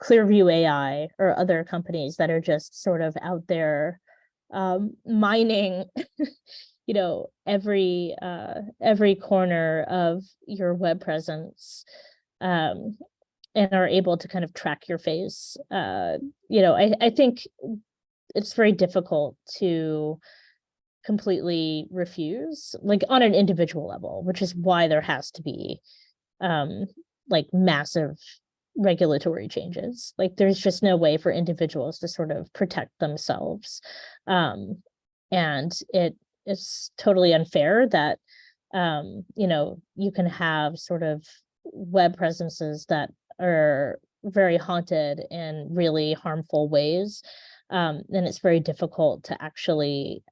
Clearview AI or other companies that are just sort of out there mining every corner of your web presence, and are able to kind of track your face. I think it's very difficult to completely refuse, like on an individual level, which is why there has to be like massive regulatory changes. Like there's just no way for individuals to sort of protect themselves. And it is totally unfair that you can have sort of web presences that are very haunted in really harmful ways. And it's very difficult to actually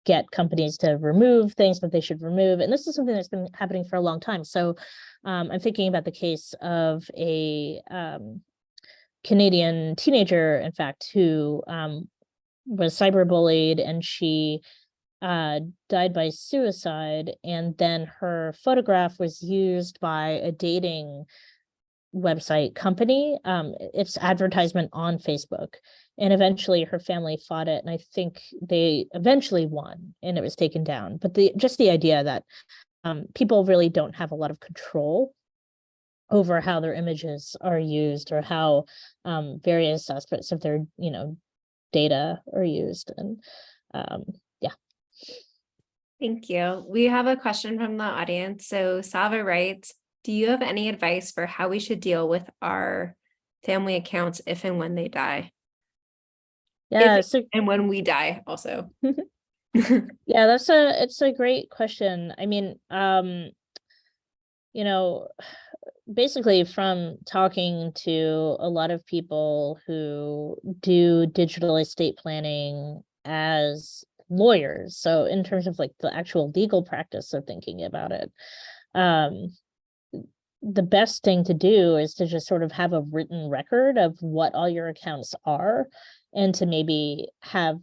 get companies to remove things that they should remove. And this is something that's been happening for a long time. So I'm thinking about the case of a Canadian teenager, in fact, who was cyberbullied, and she died by suicide. And then her photograph was used by a dating website company, its advertisement on Facebook. And eventually her family fought it, and I think they eventually won and it was taken down. But the idea that people really don't have a lot of control over how their images are used, or how various aspects of their data are used. And yeah.
Thank you. We have a question from the audience. So Sava writes, do you have any advice for how we should deal with our family accounts if and when they die?
Yeah.
And when we die also.
Yeah, it's a great question. I mean, basically from talking to a lot of people who do digital estate planning as lawyers, so in terms of like the actual legal practice of thinking about it, the best thing to do is to just sort of have a written record of what all your accounts are, and to maybe have,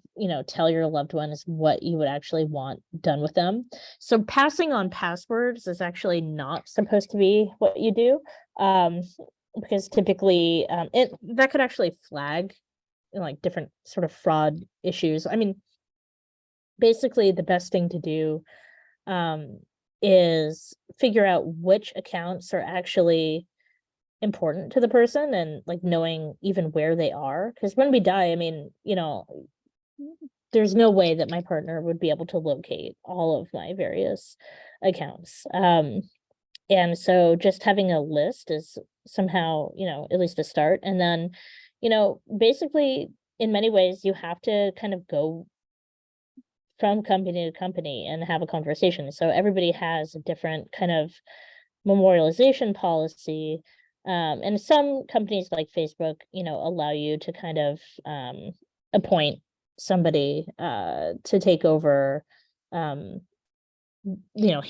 tell your loved ones what you would actually want done with them. So passing on passwords is actually not supposed to be what you do, because typically that could actually flag like different sort of fraud issues. I mean, basically the best thing to do is figure out which accounts are actually important to the person, and like knowing even where they are. Because when we die, I mean, there's no way that my partner would be able to locate all of my various accounts. And so just having a list is somehow, at least a start. And then, basically in many ways you have to kind of go from company to company and have a conversation. So everybody has a different kind of memorialization policy. And some companies like Facebook, allow you to kind of appoint somebody to take over,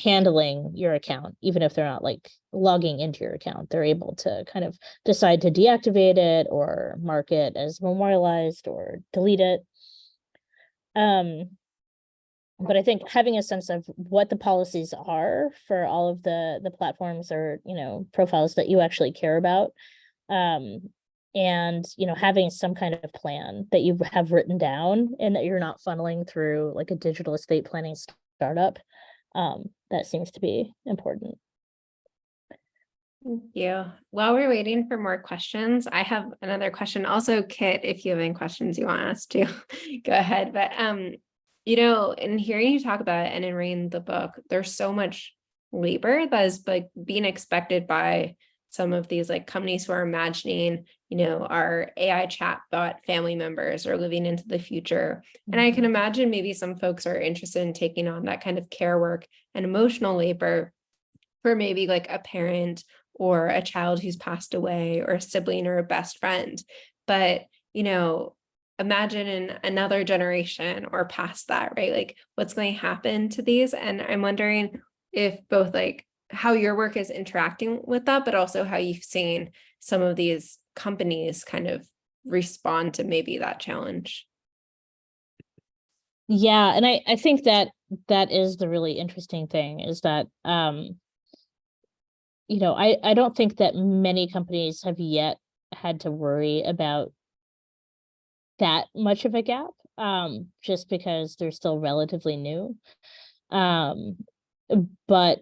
handling your account. Even if they're not like logging into your account, they're able to kind of decide to deactivate it or mark it as memorialized or delete it. But I think having a sense of what the policies are for all of the platforms or, profiles that you actually care about, and, having some kind of plan that you have written down and that you're not funneling through like a digital estate planning startup, that seems to be important.
Thank you. While we're waiting for more questions, I have another question. Also, Kit, if you have any questions you want us to go ahead. But In hearing you talk about it and in reading the book, there's so much labor that is like being expected by some of these like companies who are imagining, our AI chatbot family members are living into the future. And I can imagine maybe some folks are interested in taking on that kind of care work and emotional labor for maybe like a parent or a child who's passed away or a sibling or a best friend. But, imagine in another generation or past that, right? Like what's going to happen to these? And I'm wondering if both like how your work is interacting with that, but also how you've seen some of these companies kind of respond to maybe that challenge.
Yeah, and I think that is the really interesting thing, is that I don't think that many companies have yet had to worry about that much of a gap, just because they're still relatively new. Um, but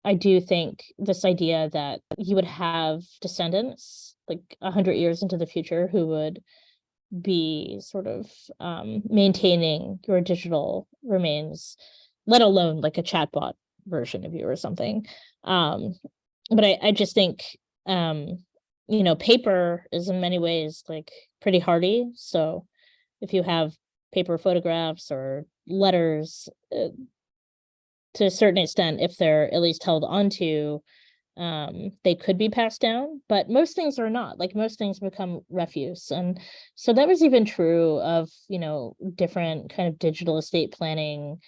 I do think this idea that you would have descendants like 100 years into the future who would be sort of maintaining your digital remains, let alone like a chatbot version of you or something. But I just think paper is in many ways like pretty hardy. So if you have paper photographs or letters, to a certain extent, if they're at least held onto, they could be passed down, but most things are not. Like most things become refuse. And so that was even true of different kind of digital estate planning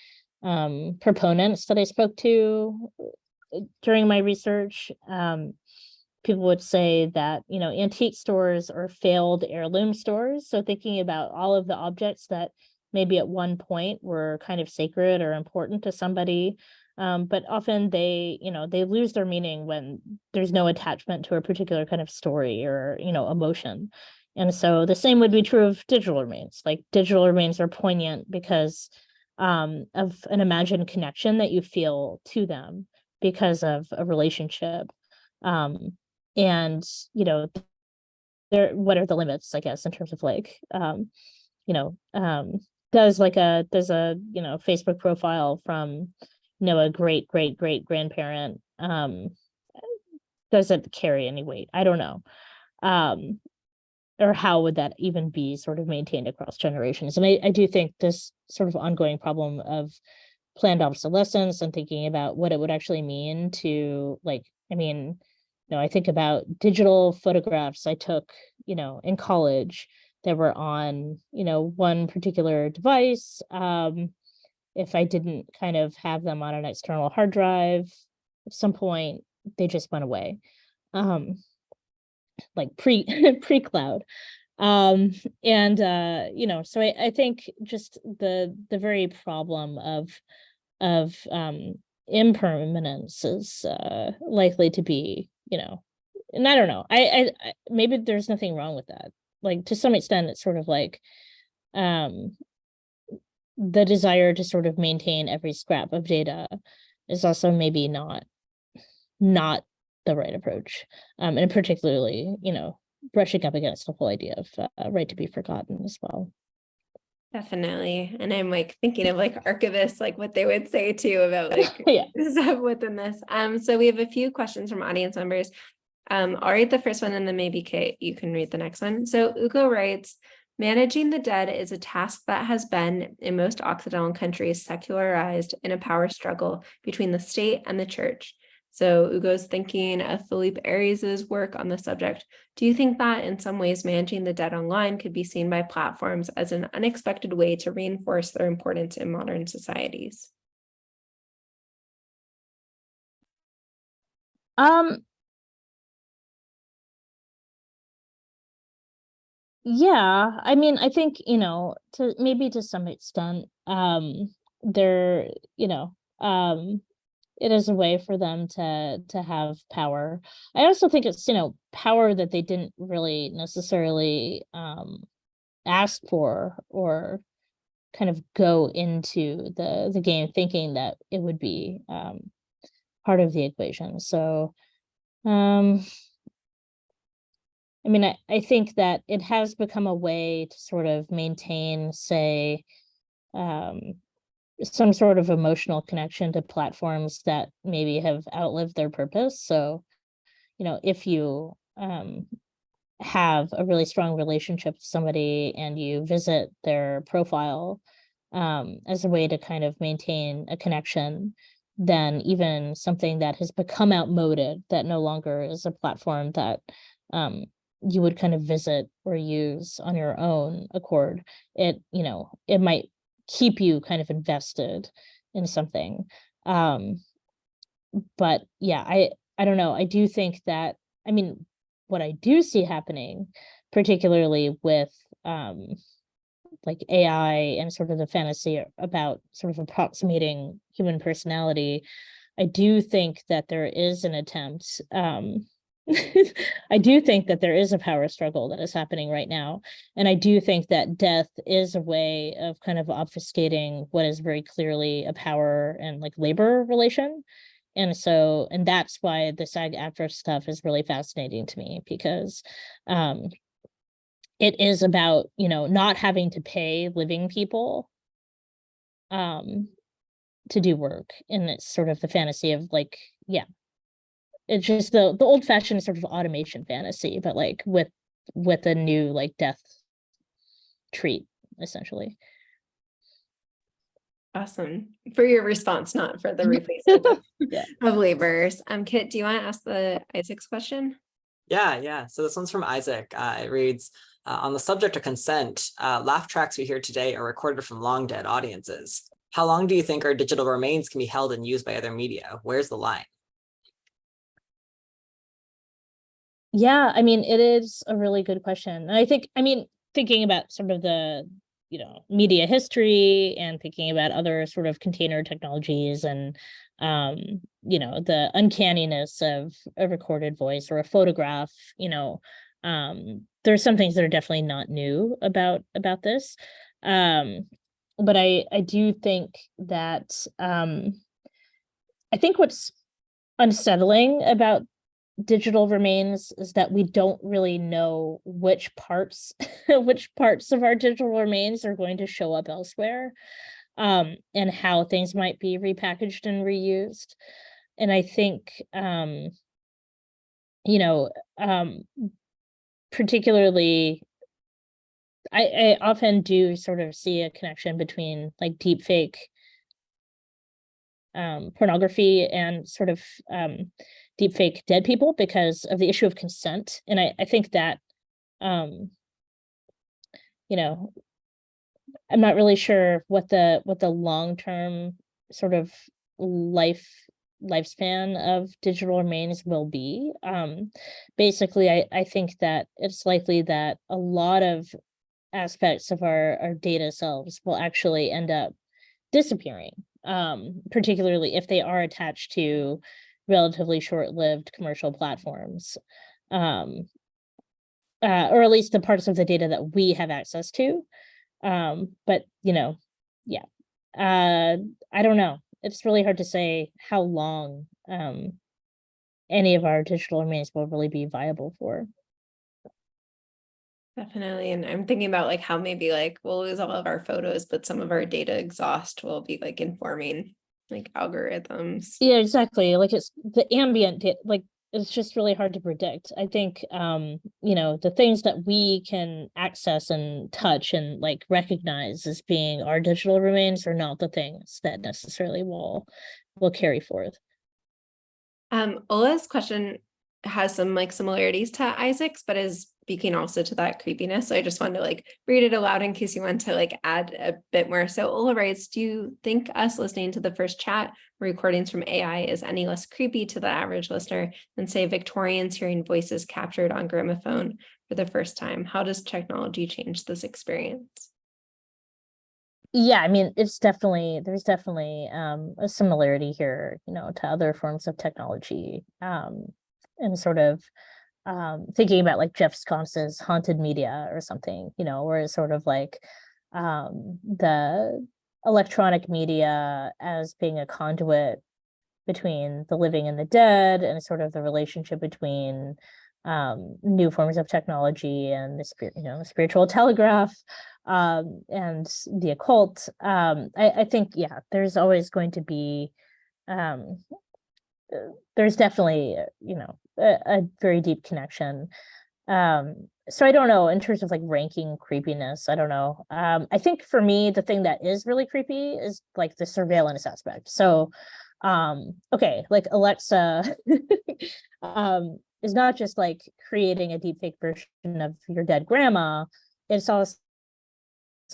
proponents that I spoke to during my research. People would say that antique stores are failed heirloom stores, so thinking about all of the objects that maybe at one point were kind of sacred or important to somebody, but often they lose their meaning when there's no attachment to a particular kind of story or emotion. And so the same would be true of digital remains. Like digital remains are poignant because of an imagined connection that you feel to them because of a relationship. And what are the limits, I guess, in terms of like you know um does a Facebook profile from a great great great grandparent, does it carry any weight? I don't know. um or how would that even be sort of maintained across generations? And I do think this sort of ongoing problem of planned obsolescence and thinking about what it would actually mean to, like, I mean, I think about digital photographs I took, in college that were on, one particular device. If I didn't kind of have them on an external hard drive, at some point they just went away. Um, like pre cloud. um and so I think just the very problem of impermanence is likely to be, and I don't know, I maybe there's nothing wrong with that. Like to some extent it's sort of like um the desire to sort of maintain every scrap of data is also maybe not the right approach. And particularly, brushing up against the whole idea of right to be forgotten as well.
Definitely. And I'm like thinking of like archivists, like what they would say too about like
Yeah.
stuff within this. So we have a few questions from audience members. I'll read the first one and then maybe Kate, you can read the next one. So Ugo writes, managing the dead is a task that has been in most Occidental countries secularized in a power struggle between the state and the church. So Ugo's thinking of Philippe Aries's work on the subject. Do you think that in some ways managing the dead online could be seen by platforms as an unexpected way to reinforce their importance in modern societies?
Um, yeah, I mean, I think, to some extent, there, it is a way for them to have power. I also think it's, power that they didn't really necessarily ask for, or kind of go into the game thinking that it would be part of the equation. So I mean, I think that it has become a way to sort of maintain, say, some sort of emotional connection to platforms that maybe have outlived their purpose. So, if you have a really strong relationship with somebody and you visit their profile as a way to kind of maintain a connection, then even something that has become outmoded, that no longer is a platform that you would kind of visit or use on your own accord, it might keep you kind of invested in something. But yeah, I don't know. I do think that, I mean, what I do see happening, particularly with like AI and sort of the fantasy about sort of approximating human personality, I do think that there is an attempt. I do think that there is a power struggle that is happening right now. And I do think that death is a way of kind of obfuscating what is very clearly a power and like labor relation. And that's why the SAG-AFTRA stuff is really fascinating to me, because it is about, not having to pay living people to do work. And it's sort of the fantasy of like, yeah, it's just the old-fashioned sort of automation fantasy, but like with a new like death treat, essentially.
Awesome for your response, not for the replacement of laborers. Kit, do you want to ask the Isaac's question?
Yeah. So this one's from Isaac. It reads, on the subject of consent, laugh tracks we hear today are recorded from long dead audiences. How long do you think our digital remains can be held and used by other media? Where's the line?
Yeah, I mean, it is a really good question. And I think, thinking about sort of the, media history and thinking about other sort of container technologies and, the uncanniness of a recorded voice or a photograph, there's some things that are definitely not new about this. But I do think that, I think what's unsettling about digital remains is that we don't really know which parts of our digital remains are going to show up elsewhere, and how things might be repackaged and reused. And I think particularly I often do sort of see a connection between like deep fake pornography and sort of deepfake dead people because of the issue of consent. And I think that, I'm not really sure what the long-term sort of lifespan of digital remains will be. Basically, I think that it's likely that a lot of aspects of our data selves will actually end up disappearing, particularly if they are attached to relatively short-lived commercial platforms, or at least the parts of the data that we have access to. But yeah, I don't know. It's really hard to say how long any of our digital remains will really be viable for.
Definitely. And I'm thinking about like how maybe like we'll lose all of our photos, but some of our data exhaust will be like informing like algorithms.
Yeah, exactly. Like it's the ambient like it's just really hard to predict. I think the things that we can access and touch and like recognize as being our digital remains are not the things that necessarily will carry forth.
Ola's question has some like similarities to Isaac's, but is speaking also to that creepiness. So I just wanted to like read it aloud in case you want to like add a bit more. So Ola writes, do you think us listening to the first chat recordings from AI is any less creepy to the average listener than say Victorians hearing voices captured on gramophone for the first time? How does technology change this experience?
Yeah, I mean, there's definitely a similarity here, to other forms of technology, and sort of thinking about like Jeff Sconce's Haunted Media or something, where it's sort of like the electronic media as being a conduit between the living and the dead, and sort of the relationship between new forms of technology and the spiritual telegraph, and the occult. I think, yeah, there's always going to be, there's definitely, a very deep connection. So I don't know, in terms of like ranking creepiness, I don't know. I think for me, the thing that is really creepy is like the surveillance aspect. So, okay, like Alexa, is not just like creating a deepfake version of your dead grandma. It's also,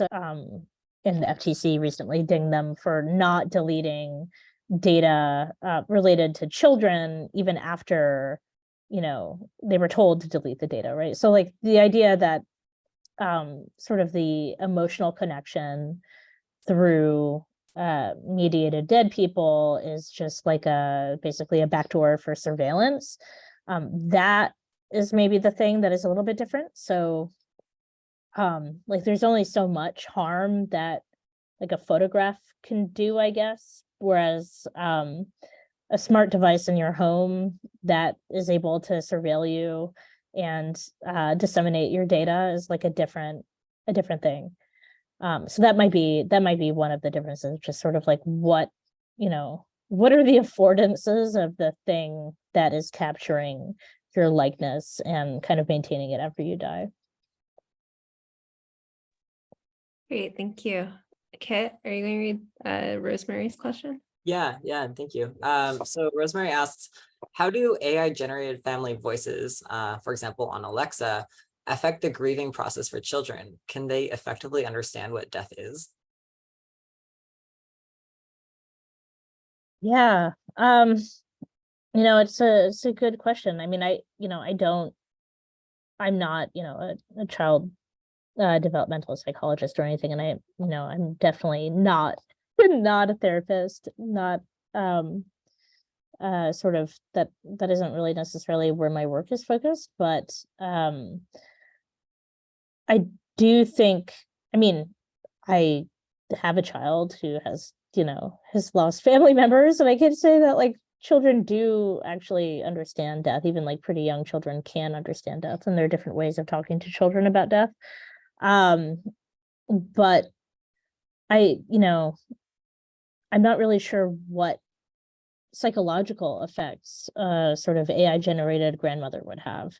in the FTC recently dinged them for not deleting data related to children, even after, they were told to delete the data, right? So like the idea that sort of the emotional connection through mediated dead people is just like basically a backdoor for surveillance. That is maybe the thing that is a little bit different. So like there's only so much harm that like a photograph can do, I guess. Whereas a smart device in your home that is able to surveil you and disseminate your data is like a different thing. So that might be one of the differences, just sort of like what are the affordances of the thing that is capturing your likeness and kind of maintaining it after you die.
Great, thank you. Kit, are you going to read Rosemary's question?
Yeah, thank you. So Rosemary asks, how do AI generated family voices, for example, on Alexa, affect the grieving process for children? Can they effectively understand what death is?
Yeah, it's a good question. I mean, I'm not, a child developmental psychologist or anything, and I'm definitely not not a therapist, not sort of that isn't really necessarily where my work is focused, but I do think, I mean, I have a child who has lost family members, and I can say that like children do actually understand death. Even like pretty young children can understand death, and there are different ways of talking to children about death. But I'm not really sure what psychological effects sort of AI generated grandmother would have.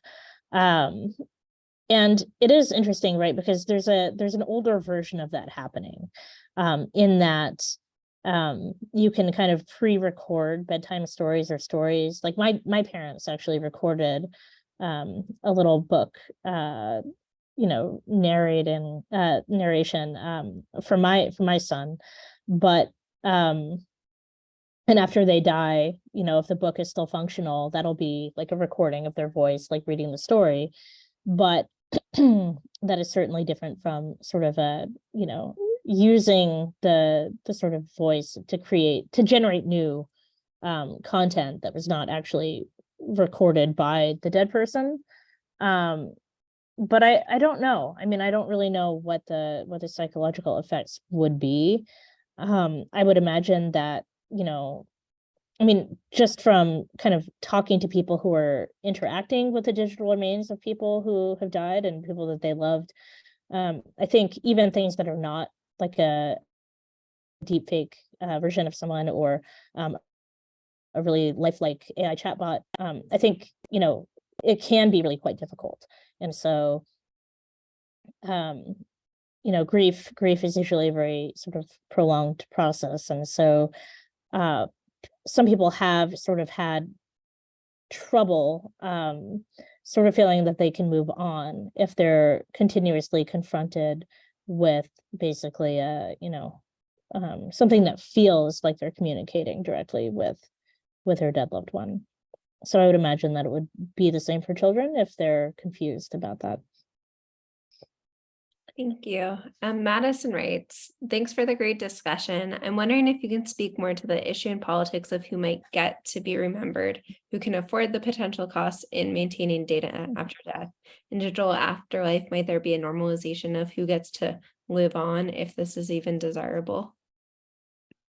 And it is interesting, right? Because there's an older version of that happening, in that you can kind of pre-record bedtime stories or stories. Like my parents actually recorded a little book, narration for my son, but and after they die, if the book is still functional, that'll be like a recording of their voice, like reading the story. But that is certainly different from sort of using the sort of voice to generate new content that was not actually recorded by the dead person. But I don't know. I mean, I don't really know what the psychological effects would be. I would imagine that, I mean, just from kind of talking to people who are interacting with the digital remains of people who have died and people that they loved, I think even things that are not like a deepfake version of someone, or a really lifelike AI chatbot, I think, it can be really quite difficult. And so, grief is usually a very sort of prolonged process. And so some people have sort of had trouble sort of feeling that they can move on if they're continuously confronted with basically something that feels like they're communicating directly with their dead loved one. So I would imagine that it would be the same for children if they're confused about that.
Thank you. Madison writes, thanks for the great discussion. I'm wondering if you can speak more to the issue and politics of who might get to be remembered, who can afford the potential costs in maintaining data after death. In digital afterlife, might there be a normalization of who gets to live on if this is even desirable?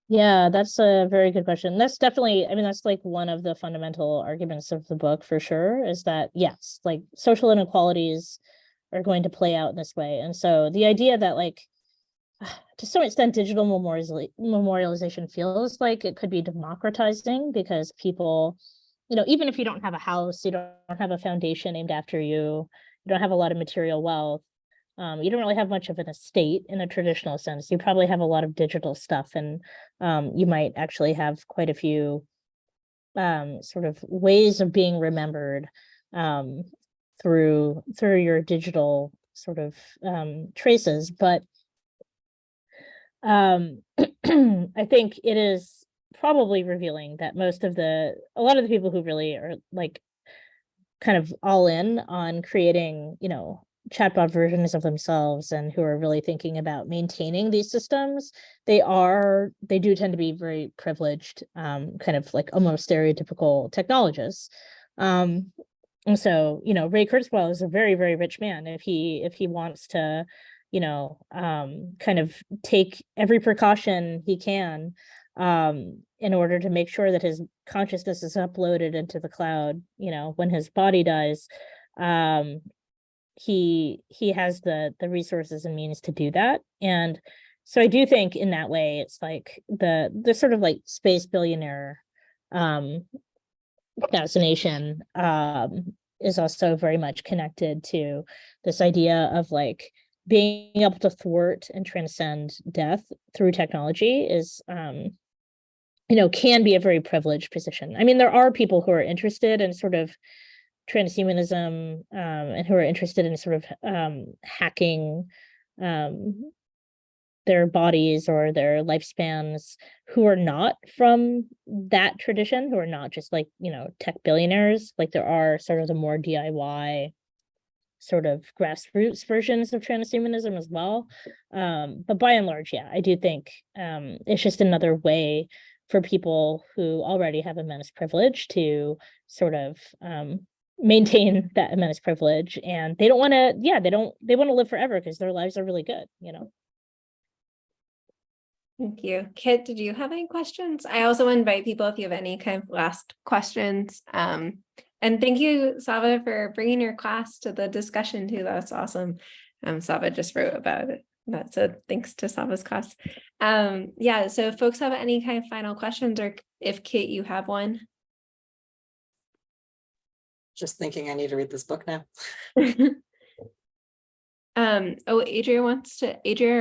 Yeah, that's a very good question. That's definitely, I mean, that's like one of the fundamental arguments of the book for sure, is that yes, like social inequalities are going to play out in this way. And so the idea that like to some extent digital memorialization feels like it could be democratizing because people, even if you don't have a house, you don't have a foundation named after you, you don't have a lot of material wealth, you don't really have much of an estate in a traditional sense. You probably have a lot of digital stuff, and you might actually have quite a few sort of ways of being remembered through your digital sort of traces. But I think it is probably revealing that a lot of the people who really are like kind of all in on creating, chatbot versions of themselves and who are really thinking about maintaining these systems, they do tend to be very privileged, kind of like almost stereotypical technologists. And so, Ray Kurzweil is a very, very rich man. If he wants to, kind of take every precaution he can, in order to make sure that his consciousness is uploaded into the cloud, when his body dies, he has the resources and means to do that. And so I do think in that way, it's like the sort of like space billionaire fascination is also very much connected to this idea of like being able to thwart and transcend death through technology is can be a very privileged position. I mean, there are people who are interested in sort of transhumanism, and who are interested in sort of hacking their bodies or their lifespans, who are not from that tradition, who are not just like, tech billionaires. Like there are sort of the more DIY sort of grassroots versions of transhumanism as well. But by and large, yeah, I do think it's just another way for people who already have immense privilege to sort of maintain that immense privilege. And they don't want to, they want to live forever because their lives are really good,
Thank you. Kit, did you have any questions? I also invite people if you have any kind of last questions. And thank you, Sava, for bringing your class to the discussion too. That's awesome. Sava just wrote about it. So thanks to Sava's class. Yeah, so if folks have any kind of final questions, or if Kit, you have one.
Just thinking I need to read this book now.
Adria or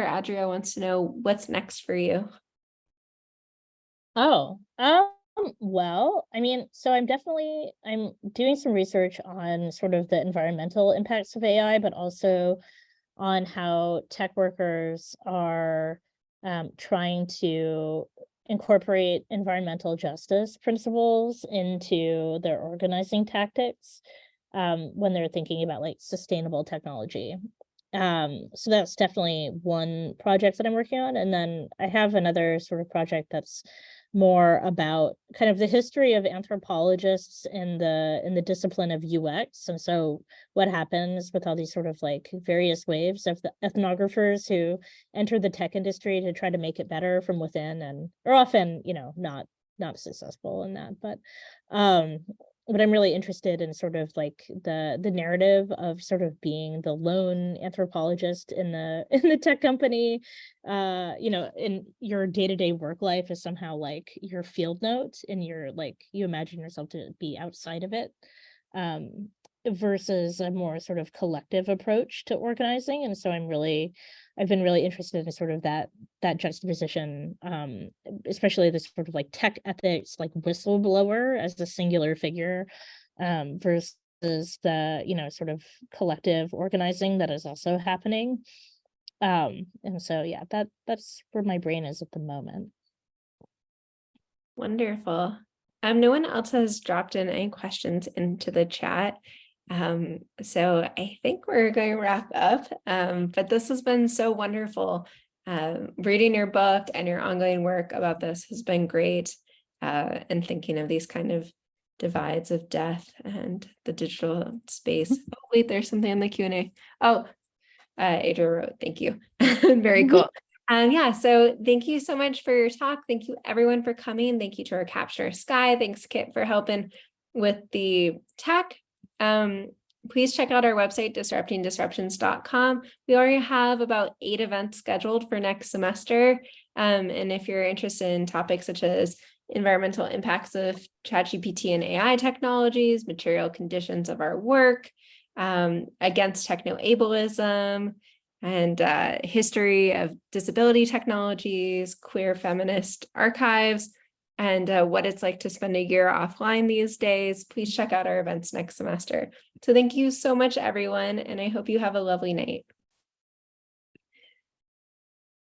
Adria wants to know what's next for you.
Oh, well, I mean, so I'm doing some research on sort of the environmental impacts of AI, but also on how tech workers are trying to incorporate environmental justice principles into their organizing tactics when they're thinking about like sustainable technology. So that's definitely one project that I'm working on. And then I have another sort of project that's more about kind of the history of anthropologists in the discipline of UX. And so what happens with all these sort of like various waves of the ethnographers who enter the tech industry to try to make it better from within and are often, not successful in that. But I'm really interested in sort of like the narrative of sort of being the lone anthropologist in the tech company, in your day-to-day work life is somehow like your field note, and you're like, you imagine yourself to be outside of it, versus a more sort of collective approach to organizing. And so I've been really interested in sort of that juxtaposition, especially this sort of like tech ethics, like whistleblower as the singular figure, versus the, sort of collective organizing that is also happening. And so, yeah, that's where my brain is at the moment.
Wonderful. No one else has dropped in any questions into the chat. So I think we're going to wrap up. But this has been so wonderful. Reading your book and your ongoing work about this has been great. And thinking of these kind of divides of death and the digital space. Oh, wait, there's something in the Q&A. Oh, Adria wrote, thank you. Very cool. Yeah, so thank you so much for your talk. Thank you everyone for coming. Thank you to our captioner Sky. Thanks Kit for helping with the tech. Please check out our website, disruptingdisruptions.com. We already have about 8 events scheduled for next semester. And if you're interested in topics such as environmental impacts of ChatGPT and AI technologies, material conditions of our work, against techno-ableism, and history of disability technologies, queer feminist archives, and what it's like to spend a year offline these days, please check out our events next semester. So thank you so much, everyone, and I hope you have a lovely night.